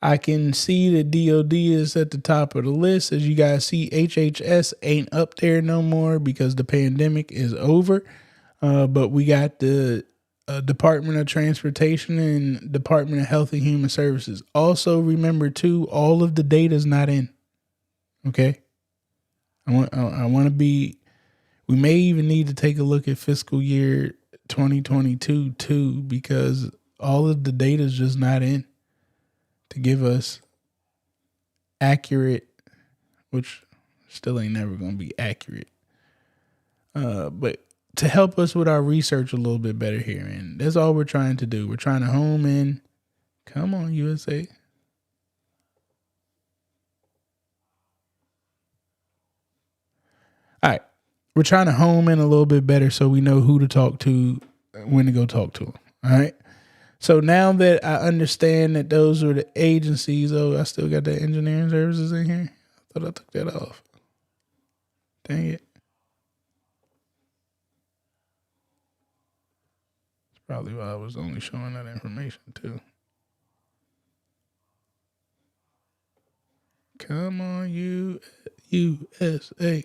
I can see that DOD is at the top of the list. As you guys see, HHS ain't up there no more because the pandemic is over. But we got the Department of Transportation and Department of Health and Human Services. Also, remember too, all of the data is not in. Okay, I want to be. We may even need to take a look at fiscal year 2022 too, because all of the data is just not in to give us accurate, which still ain't never going to be accurate. But to help us with our research a little bit better here. And that's all we're trying to do. We're trying to home in. Come on, USA. All right. We're trying to home in a little bit better so we know who to talk to, when to go talk to them. All right. So now that I understand that those are the agencies, I still got the engineering services in here. I thought I took that off. Dang it. Probably why I was only showing that information too. Come on, USA.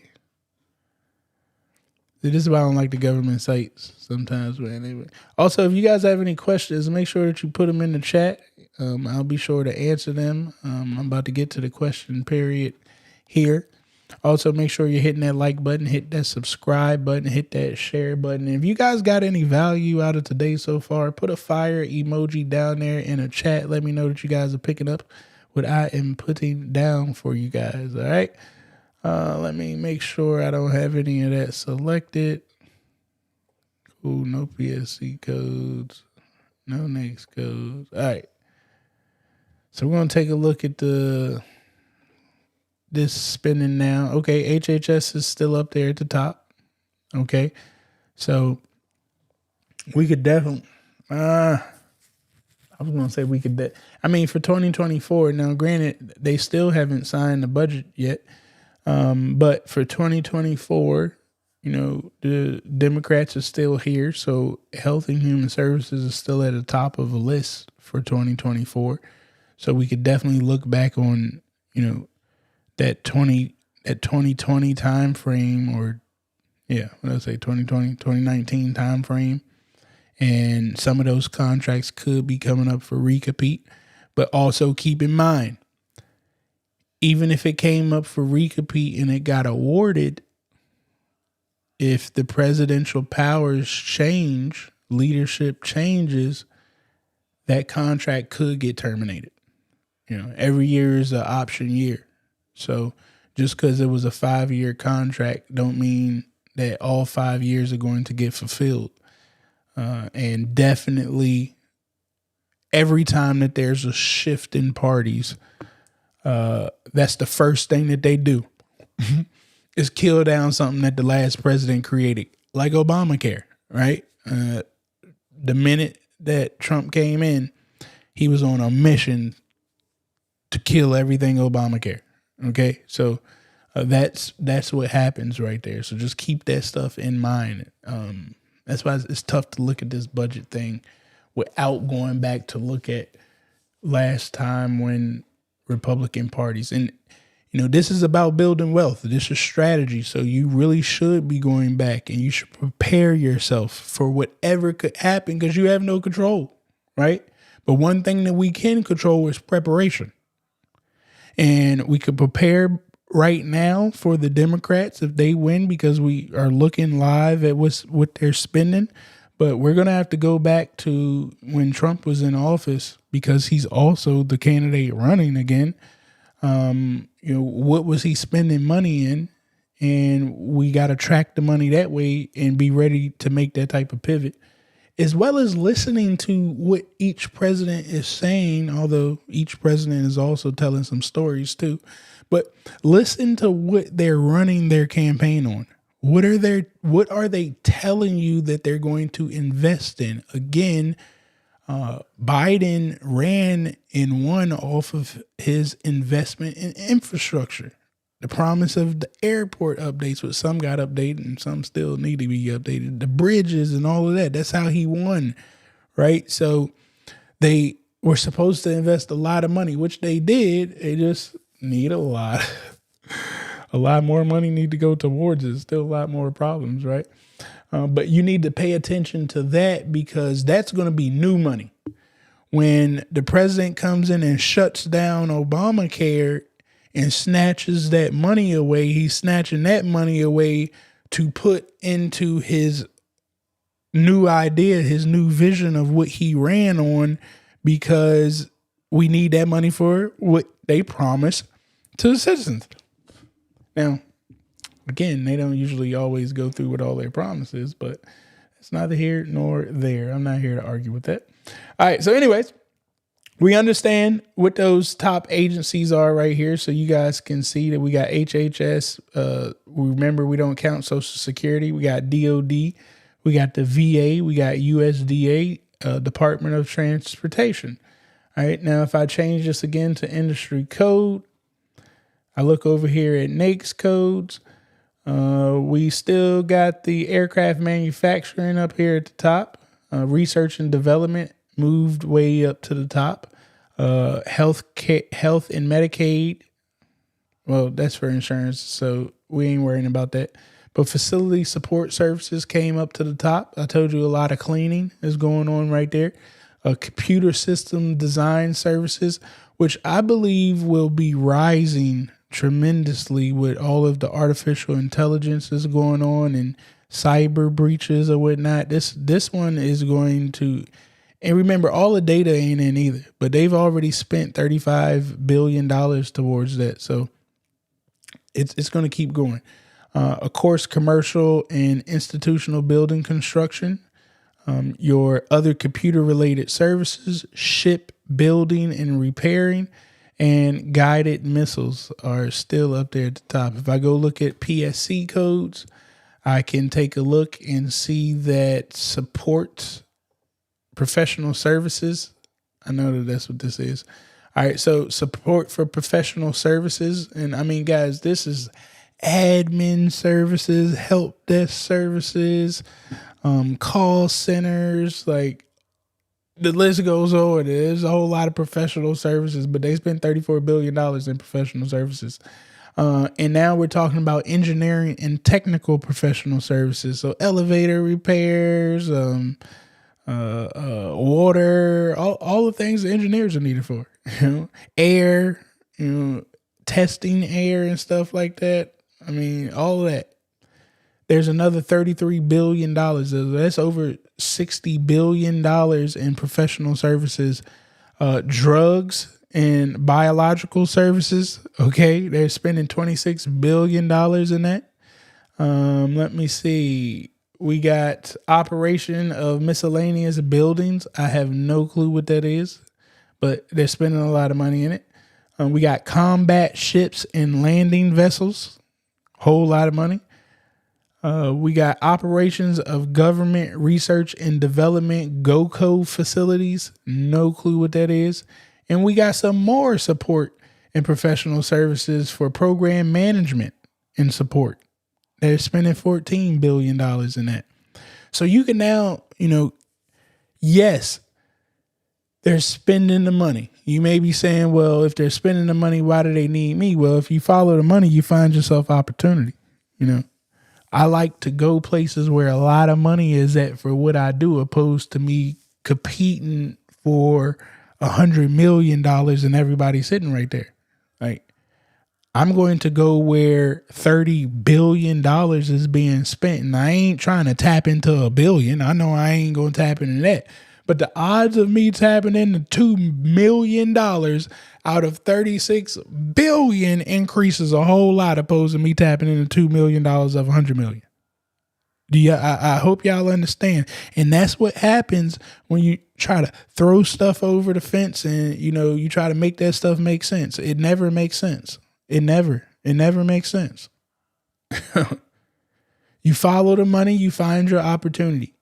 This is why I don't like the government sites sometimes. But anyway, also, if you guys have any questions, make sure that you put them in the chat. I'll be sure to answer them. I'm about to get to the question period here. Also, make sure you're hitting that like button, hit that subscribe button, hit that share button. And if you guys got any value out of today so far, put a fire emoji down there in a chat. Let me know that you guys are picking up what I am putting down for you guys. All right. Let me make sure I don't have any of that selected. Cool. No PSC codes. No NAICS codes. All right. So we're going to take a look at the this spending now. Okay, HHS is still up there at the top. Okay, so we could definitely. I was gonna say we could. I mean, for 2024. Now, granted, they still haven't signed the budget yet, but for 2024, the Democrats are still here, so Health and Human Services is still at the top of the list for 2024. So we could definitely look back on, that 2020 time frame, or what I say 2020, 2019 time frame. And some of those contracts could be coming up for recompete. But also keep in mind, even if it came up for recompete and it got awarded, if the presidential powers change, leadership changes, that contract could get terminated. Every year is an option year. So just because it was a 5-year contract don't mean that all 5 years are going to get fulfilled. And definitely every time that there's a shift in parties, that's the first thing that they do is kill down something that the last president created, like Obamacare, right? The minute that Trump came in, he was on a mission to kill everything Obamacare. Okay, so that's what happens right there. So just keep that stuff in mind. That's why it's tough to look at this budget thing without going back to look at last time when Republican parties, and this is about building wealth. This is strategy. So you really should be going back and you should prepare yourself for whatever could happen because you have no control, right? But one thing that we can control is preparation. And we could prepare right now for the Democrats if they win, because we are looking live at what they're spending. But we're going to have to go back to when Trump was in office, because he's also the candidate running again. What was he spending money in? And we got to track the money that way and be ready to make that type of pivot, as well as listening to what each president is saying, although each president is also telling some stories too. But listen to what they're running their campaign on. What are they telling you that they're going to invest in? Again, Biden ran and won off of his investment in infrastructure. The promise of the airport updates, which some got updated and some still need to be updated. The bridges and all of that. That's how he won, right? So they were supposed to invest a lot of money, which they did. They just need a lot more money need to go towards it. Still a lot more problems, right? But you need to pay attention to that, because that's going to be new money. When the president comes in and shuts down Obamacare and snatches that money away, he's snatching that money away to put into his new idea, his new vision of what he ran on, because we need that money for what they promised to the citizens. Now, again, they don't usually always go through with all their promises, but it's neither here nor there. I'm not here to argue with that. All right. So anyways, we understand what those top agencies are right here. So you guys can see that we got HHS. Remember, we don't count Social Security. We got DOD. We got the VA. We got USDA, Department of Transportation. All right. Now, if I change this again to industry code, I look over here at NAICS codes. We still got the aircraft manufacturing up here at the top. Research and development moved way up to the top. Health and Medicaid. Well, that's for insurance, so we ain't worrying about that. But facility support services came up to the top. I told you a lot of cleaning is going on right there. Computer system design services, which I believe will be rising tremendously with all of the artificial intelligence that's going on and cyber breaches or whatnot. This one is going to, and remember, all the data ain't in either, but they've already spent $35 billion towards that. So it's going to keep going. Of course, commercial and institutional building construction, your other computer related services, ship building and repairing, and guided missiles are still up there at the top. If I go look at PSC codes, I can take a look and see that support professional services. I know that that's what this is. All right. So support for professional services. And I mean, guys, this is admin services, help desk services, call centers, like the list goes on. There's a whole lot of professional services, but they spent $34 billion in professional services. And now we're talking about engineering and technical professional services. So elevator repairs, water, all the things that engineers are needed for, air, testing air and stuff like that. I mean, all of that. There's another $33 billion. That's over $60 billion in professional services, drugs and biological services. Okay. They're spending $26 billion in that. Let me see. We got operation of miscellaneous buildings. I have no clue what that is, but they're spending a lot of money in it. We got combat ships and landing vessels. Whole lot of money. We got operations of government research and development GovCon facilities. No clue what that is. And we got some more support and professional services for program management and support. They're spending $14 billion in that. So you can now, yes, they're spending the money. You may be saying, well, if they're spending the money, why do they need me? Well, if you follow the money, you find yourself opportunity. I like to go places where a lot of money is at for what I do, opposed to me competing for $100 million and everybody sitting right there. Like, I'm going to go where $30 billion is being spent, and I ain't trying to tap into $1 billion. I know I ain't going to tap into that. But the odds of me tapping into $2 million out of $36 billion increases a whole lot, opposed to me tapping into $2 million of $100 million. I hope y'all understand. And that's what happens when you try to throw stuff over the fence and, you try to make that stuff make sense. It never makes sense. It never makes sense. You follow the money, you find your opportunity.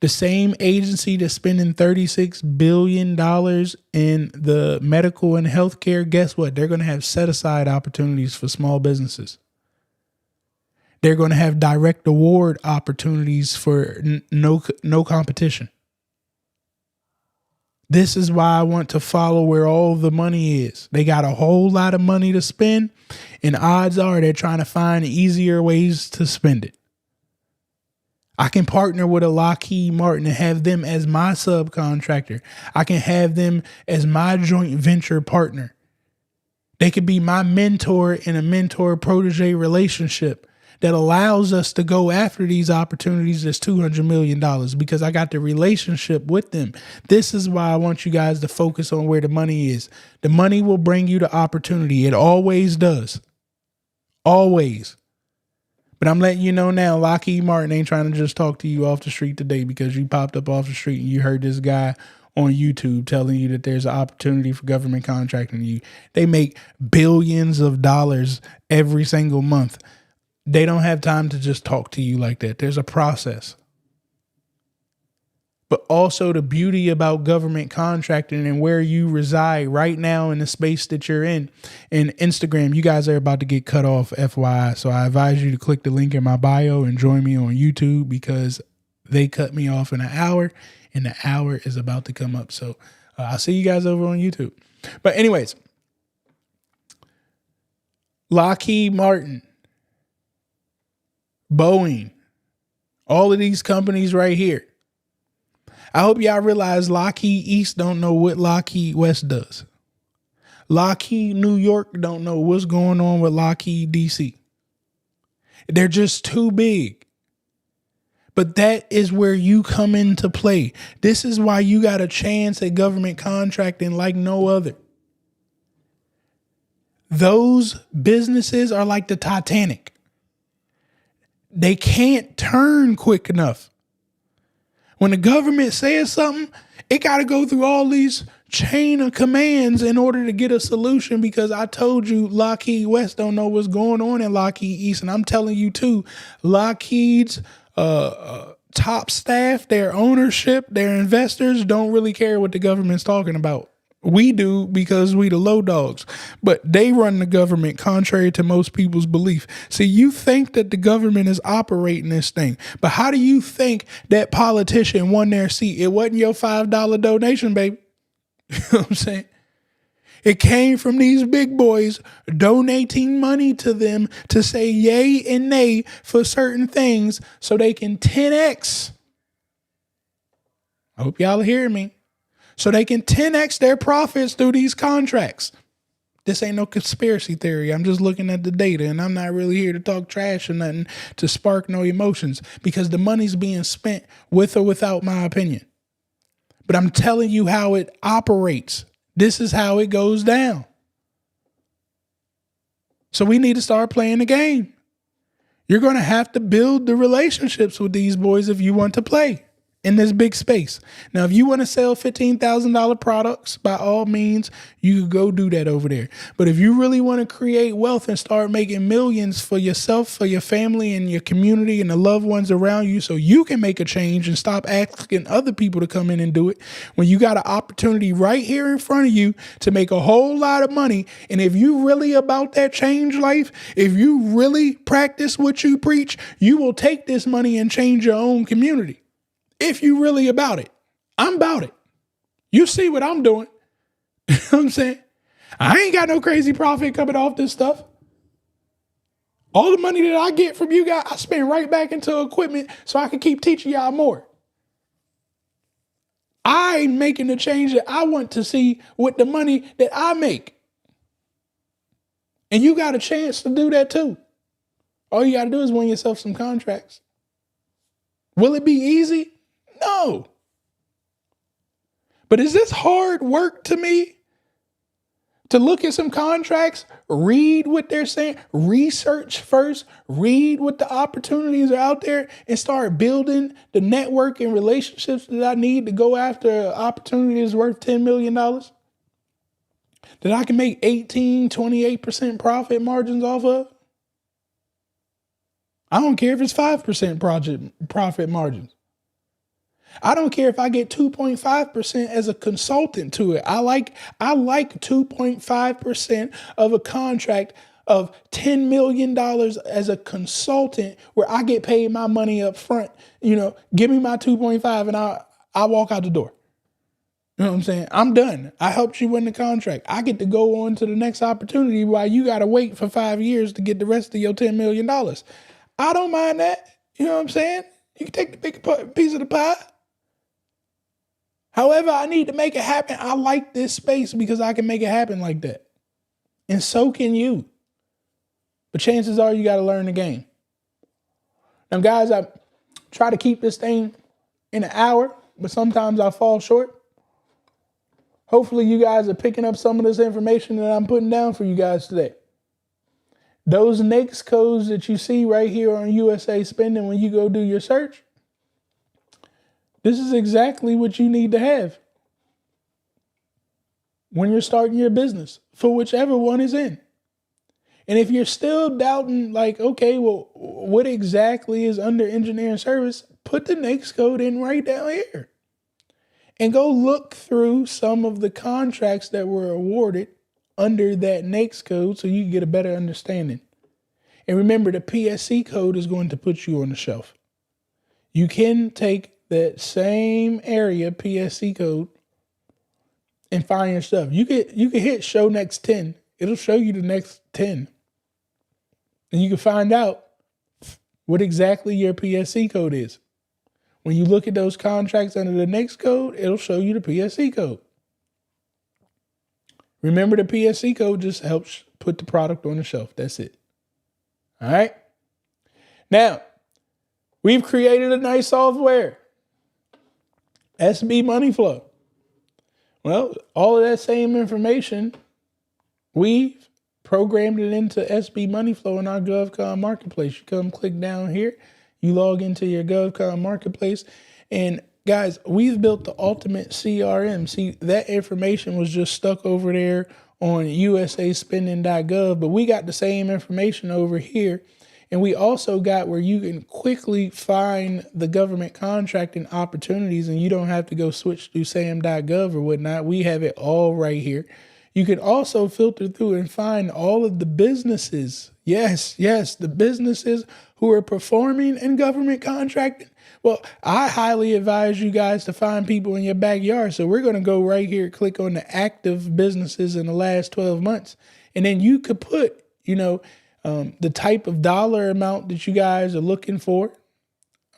The same agency that's spending $36 billion in the medical and healthcare, guess what? They're going to have set aside opportunities for small businesses. They're going to have direct award opportunities for no competition. This is why I want to follow where all the money is. They got a whole lot of money to spend, and odds are they're trying to find easier ways to spend it. I can partner with a Lockheed Martin and have them as my subcontractor. I can have them as my joint venture partner. They could be my mentor in a mentor-protege relationship that allows us to go after these opportunities that's $200 million because I got the relationship with them. This is why I want you guys to focus on where the money is. The money will bring you the opportunity. It always does. Always. But I'm letting you know now, Lockheed Martin ain't trying to just talk to you off the street today because you popped up off the street and you heard this guy on YouTube telling you that there's an opportunity for government contracting. They make billions of dollars every single month. They don't have time to just talk to you like that. There's a process. But also the beauty about government contracting and where you reside right now in the space that you're in. And Instagram, you guys are about to get cut off, FYI. So I advise you to click the link in my bio and join me on YouTube because they cut me off in an hour and the hour is about to come up. So I'll see you guys over on YouTube. But anyways, Lockheed Martin, Boeing, all of these companies right here. I hope y'all realize Lockheed East don't know what Lockheed West does. Lockheed New York don't know what's going on with Lockheed DC. They're just too big. But that is where you come into play. This is why you got a chance at government contracting like no other. Those businesses are like the Titanic. They can't turn quick enough. When the government says something, it got to go through all these chain of commands in order to get a solution, because I told you Lockheed West don't know what's going on in Lockheed East. And I'm telling you too, Lockheed's top staff, their ownership, their investors don't really care what the government's talking about. We do, because we the low dogs, but they run the government contrary to most people's belief. See, you think that the government is operating this thing, but how do you think that politician won their seat? It wasn't your $5 donation, baby. You know what I'm saying? It came from these big boys donating money to them to say yay and nay for certain things so they can 10x. I hope y'all hear me. So they can 10x their profits through these contracts. This ain't no conspiracy theory. I'm just looking at the data, and I'm not really here to talk trash or nothing to spark no emotions, because the money's being spent with or without my opinion. But I'm telling you how it operates. This is how it goes down. So we need to start playing the game. You're going to have to build the relationships with these boys if you want to play in this big space. Now, if you want to sell $15,000 products, by all means, you could go do that over there. But if you really want to create wealth and start making millions for yourself, for your family and your community and the loved ones around you, so you can make a change and stop asking other people to come in and do it, when you got an opportunity right here in front of you to make a whole lot of money. And if you really about that change life, if you really practice what you preach, you will take this money and change your own community. If you really about it. I'm about it. You see what I'm doing. You know what I'm saying? I ain't got no crazy profit coming off this stuff. All the money that I get from you guys, I spend right back into equipment so I can keep teaching y'all more. I'm making the change that I want to see with the money that I make. And you got a chance to do that too. All you got to do is win yourself some contracts. Will it be easy? No. But is this hard work to me? To look at some contracts, read what they're saying, research first, read what the opportunities are out there, and start building the network and relationships that I need to go after an opportunity that's worth $10 million? That I can make 18, 28% profit margins off of? I don't care if it's 5% profit margins. I don't care if I get 2.5% as a consultant to it. I like 2.5% of a contract of $10 million as a consultant, where I get paid my money up front. You know, give me my 2.5 and I walk out the door. You know what I'm saying? I'm done. I helped you win the contract. I get to go on to the next opportunity while you got to wait for 5 years to get the rest of your $10 million. I don't mind that. You know what I'm saying? You can take the big piece of the pie. However, I need to make it happen. I like this space because I can make it happen like that. And so can you. But chances are you got to learn the game. Now, guys, I try to keep this thing in an hour, but sometimes I fall short. Hopefully you guys are picking up some of this information that I'm putting down for you guys today. Those NAICS codes that you see right here on USA Spending when you go do your search, this is exactly what you need to have when you're starting your business for whichever one is in. And if you're still doubting, like, okay, well, what exactly is under engineering service? Put the NAICS code in right down here and go look through some of the contracts that were awarded under that NAICS code so you can get a better understanding. And remember, the PSC code is going to put you on the shelf. You can take that same area PSC code and find your stuff. You can hit show next 10. It'll show you the next 10. And you can find out what exactly your PSC code is. When you look at those contracts under the NAICS code, it'll show you the PSC code. Remember, the PSC code just helps put the product on the shelf. That's it. All right. Now, we've created a nice software, SB Money Flow. Well, all of that same information, we've programmed it into SB Money Flow in our GovCon Marketplace. You come click down here, you log into your GovCon Marketplace, and Guys, we've built the ultimate CRM. See, that information was just stuck over there on usaspending.gov, but we got the same information over here. And we also got where you can quickly find the government contracting opportunities, and you don't have to go switch to sam.gov or whatnot. We have it all right here. You can also filter through and find all of the businesses. Yes, the businesses who are performing in government contracting. Well, I highly advise you guys to find people in your backyard. So we're going to go right here, click on the active businesses in the last 12 months. And then you could put, the type of dollar amount that you guys are looking for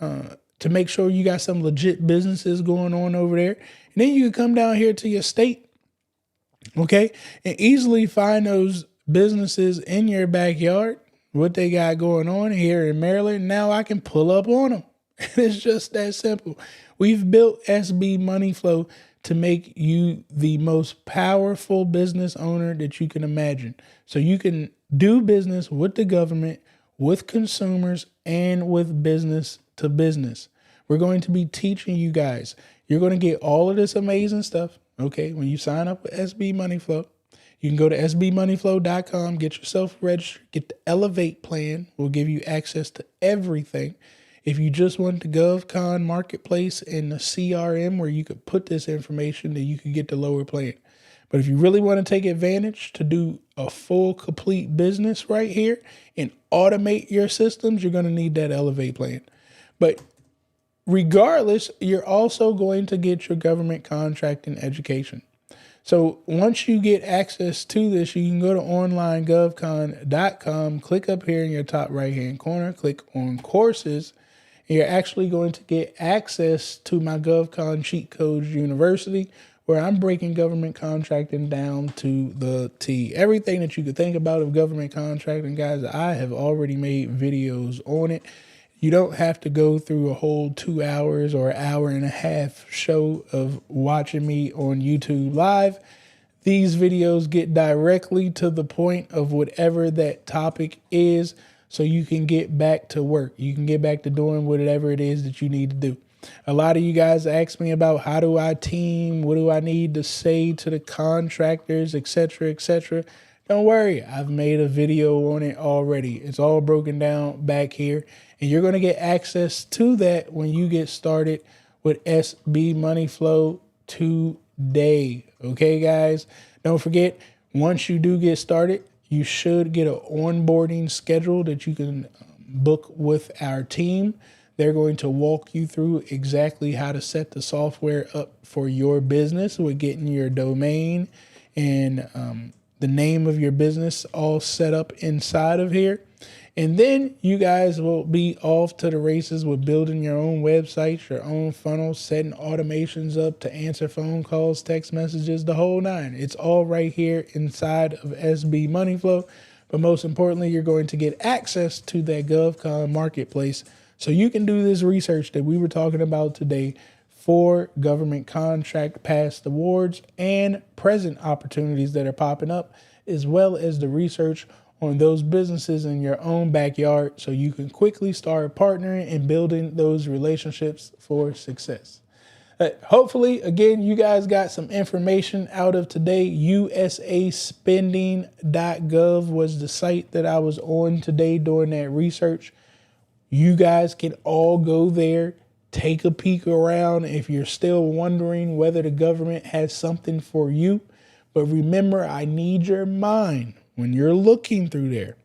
to make sure you got some legit businesses going on over there. And then you can come down here to your state, okay, and easily find those businesses in your backyard, what they got going on here in Maryland. Now I can pull up on them. It's just that simple. We've built SB Money Flow to make you the most powerful business owner that you can imagine. So you can do business with the government, with consumers, and with business to business. We're going to be teaching you guys. You're going to get all of this amazing stuff, okay, when you sign up with SB Money Flow. You can go to sbmoneyflow.com, get yourself registered, get the Elevate plan. We'll give you access to everything. If you just want the GovCon Marketplace and the CRM where you could put this information, then you could get the lower plan. But if you really want to take advantage to do a full, complete business right here and automate your systems, you're going to need that Elevate plan. But regardless, you're also going to get your government contracting education. So once you get access to this, you can go to onlinegovcon.com, click up here in your top right-hand corner, click on courses, and you're actually going to get access to my GovCon Cheat Codes University, where I'm breaking government contracting down to the T. Everything that you could think about of government contracting, guys, I have already made videos on it. You don't have to go through a whole 2 hours or hour and a half show of watching me on YouTube Live. These videos get directly to the point of whatever that topic is, so you can get back to work. You can get back to doing whatever it is that you need to do. A lot of you guys ask me about how do I team? What do I need to say to the contractors, etc., etc. Don't worry, I've made a video on it already. It's all broken down back here. And you're going to get access to that when you get started with SB Money Flow today. Okay, guys? Don't forget, once you do get started, you should get an onboarding schedule that you can book with our team. They're going to walk you through exactly how to set the software up for your business with getting your domain and the name of your business all set up inside of here. And then you guys will be off to the races with building your own websites, your own funnels, setting automations up to answer phone calls, text messages, the whole nine. It's all right here inside of SB Money Flow. But most importantly, you're going to get access to that GovCon Marketplace so you can do this research that we were talking about today for government contract past awards and present opportunities that are popping up, as well as the research on those businesses in your own backyard so you can quickly start partnering and building those relationships for success. Hopefully, again, you guys got some information out of today. usaspending.gov was the site that I was on today doing that research. You guys can all go there, take a peek around if you're still wondering whether the government has something for you. But remember, I need your mind. When you're looking through there,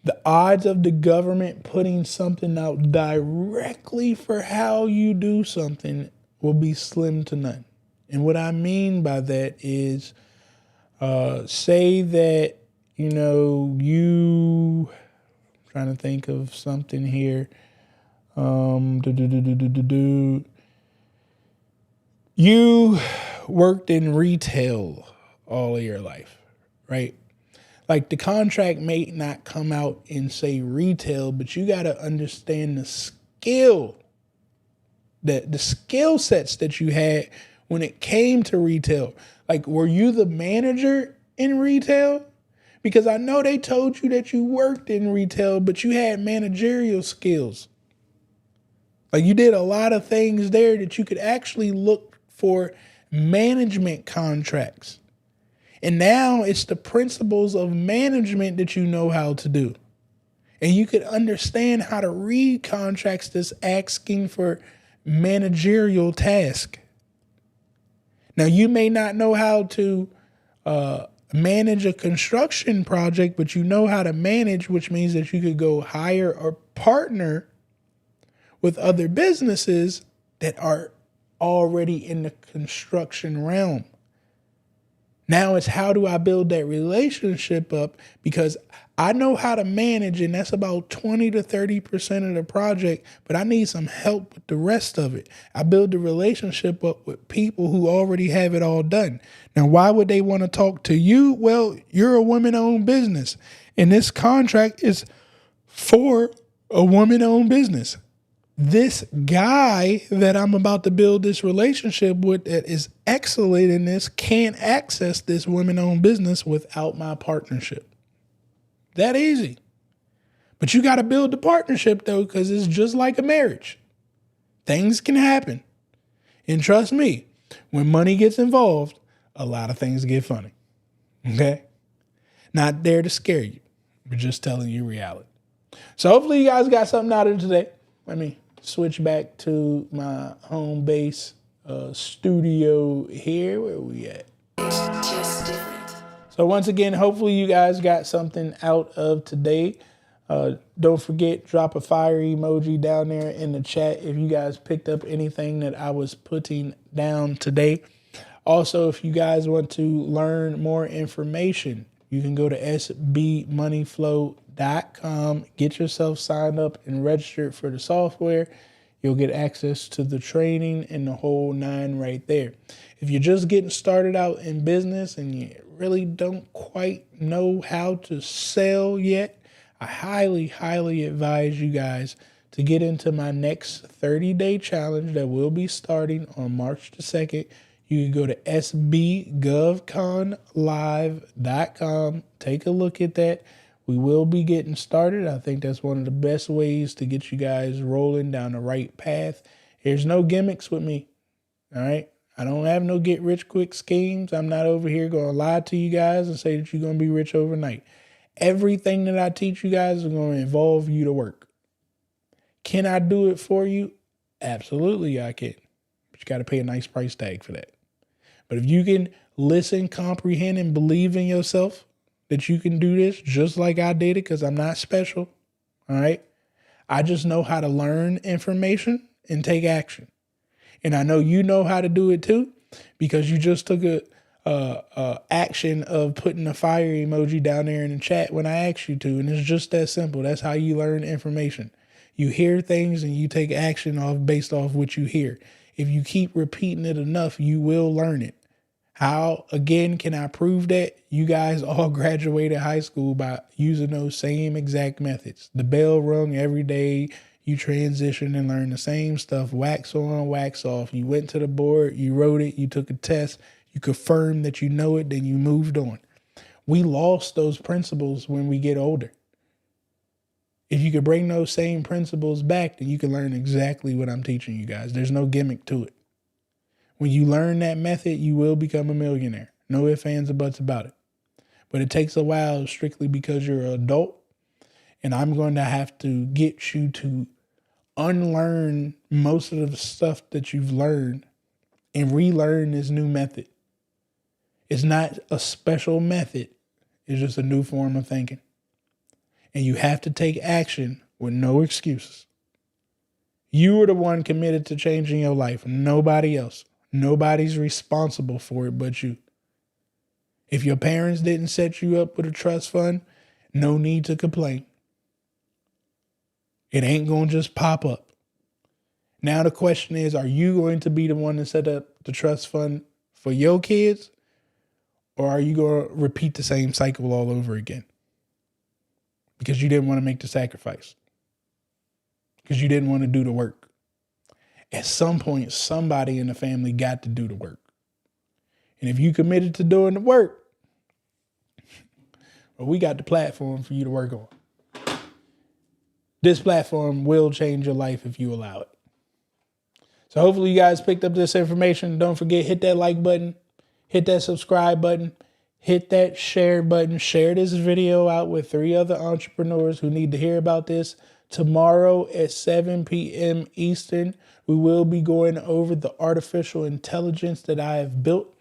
the odds of the government putting something out directly for how you do something will be slim to none. And what I mean by that is, say that, you, trying to think of something here. You worked in retail all of your life. Right? Like the contract may not come out and say retail, but you got to understand the skill sets that you had when it came to retail. Like, were you the manager in retail? Because I know they told you that you worked in retail, but you had managerial skills. Like you did a lot of things there that you could actually look for management contracts. And now it's the principles of management that you know how to do. And you could understand how to read contracts that's asking for managerial task. Now, you may not know how to manage a construction project, but you know how to manage, which means that you could go hire or partner with other businesses that are already in the construction realm. Now it's how do I build that relationship up, because I know how to manage, and that's about 20 to 30% of the project, but I need some help with the rest of it. I build the relationship up with people who already have it all done. Now, why would they want to talk to you? Well, you're a woman-owned business, and this contract is for a woman-owned business. This guy that I'm about to build this relationship with that is excellent in this can't access this women-owned business without my partnership. That easy. But you got to build the partnership though, because it's just like a marriage. Things can happen. And trust me, when money gets involved, a lot of things get funny. Okay? Not there to scare you. We're just telling you reality. So hopefully you guys got something out of it today. Let me switch back to my home base studio here. Where we at? It's just different. So once again, hopefully you guys got something out of today. Don't forget, drop a fire emoji down there in the chat if you guys picked up anything that I was putting down today. Also, if you guys want to learn more information, you can go to sbmoneyflow.com, get yourself signed up and registered for the software. You'll get access to the training and the whole nine right there. If you're just getting started out in business and you really don't quite know how to sell yet, I highly, highly advise you guys to get into my next 30-day challenge that will be starting on March the 2nd. You can go to sbgovconlive.com. Take a look at that. We will be getting started. I think that's one of the best ways to get you guys rolling down the right path. There's no gimmicks with me. All right. I don't have no get rich quick schemes. I'm not over here going to lie to you guys and say that you're going to be rich overnight. Everything that I teach you guys is going to involve you to work. Can I do it for you? Absolutely, I can. But you got to pay a nice price tag for that. But if you can listen, comprehend, and believe in yourself that you can do this just like I did it, because I'm not special, all right? I just know how to learn information and take action. And I know you know how to do it too, because you just took a action of putting a fire emoji down there in the chat when I asked you to. And it's just that simple. That's how you learn information. You hear things and you take action based off what you hear. If you keep repeating it enough, you will learn it. How, again, can I prove that? You guys all graduated high school by using those same exact methods. The bell rung every day. You transition and learn the same stuff. Wax on, wax off. You went to the board. You wrote it. You took a test. You confirmed that you know it. Then you moved on. We lost those principles when we get older. If you could bring those same principles back, then you can learn exactly what I'm teaching you guys. There's no gimmick to it. When you learn that method, you will become a millionaire. No ifs, ands, or buts about it. But it takes a while strictly because you're an adult. And I'm going to have to get you to unlearn most of the stuff that you've learned and relearn this new method. It's not a special method. It's just a new form of thinking. And you have to take action with no excuses. You are the one committed to changing your life, nobody else. Nobody's responsible for it but you. If your parents didn't set you up with a trust fund, no need to complain. It ain't going to just pop up. Now the question is, are you going to be the one to set up the trust fund for your kids? Or are you going to repeat the same cycle all over again? Because you didn't want to make the sacrifice. Because you didn't want to do the work. At some point, somebody in the family got to do the work. And if you committed to doing the work, well, we got the platform for you to work on. This platform will change your life if you allow it. So hopefully you guys picked up this information. Don't forget, hit that like button, hit that subscribe button, hit that share button. Share this video out with 3 other entrepreneurs who need to hear about this. Tomorrow at 7 p.m. Eastern, we will be going over the artificial intelligence that I have built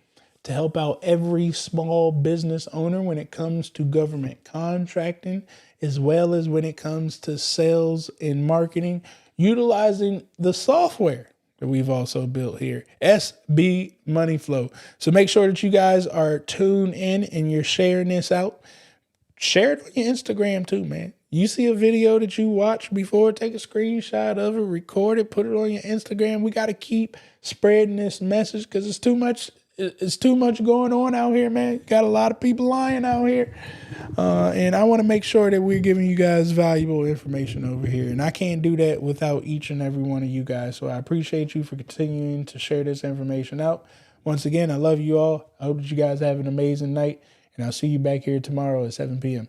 to help out every small business owner when it comes to government contracting, as well as when it comes to sales and marketing, utilizing the software that we've also built here, SB Money Flow. So make sure that you guys are tuned in and you're sharing this out. Share it on your Instagram too, man. You see a video that you watch before, take a screenshot of it, record it, put it on your Instagram. We got to keep spreading this message because it's too much. It's too much going on out here, man. Got a lot of people lying out here. And I want to make sure that we're giving you guys valuable information over here. And I can't do that without each and every one of you guys. So I appreciate you for continuing to share this information out. Once again, I love you all. I hope that you guys have an amazing night. And I'll see you back here tomorrow at 7 p.m.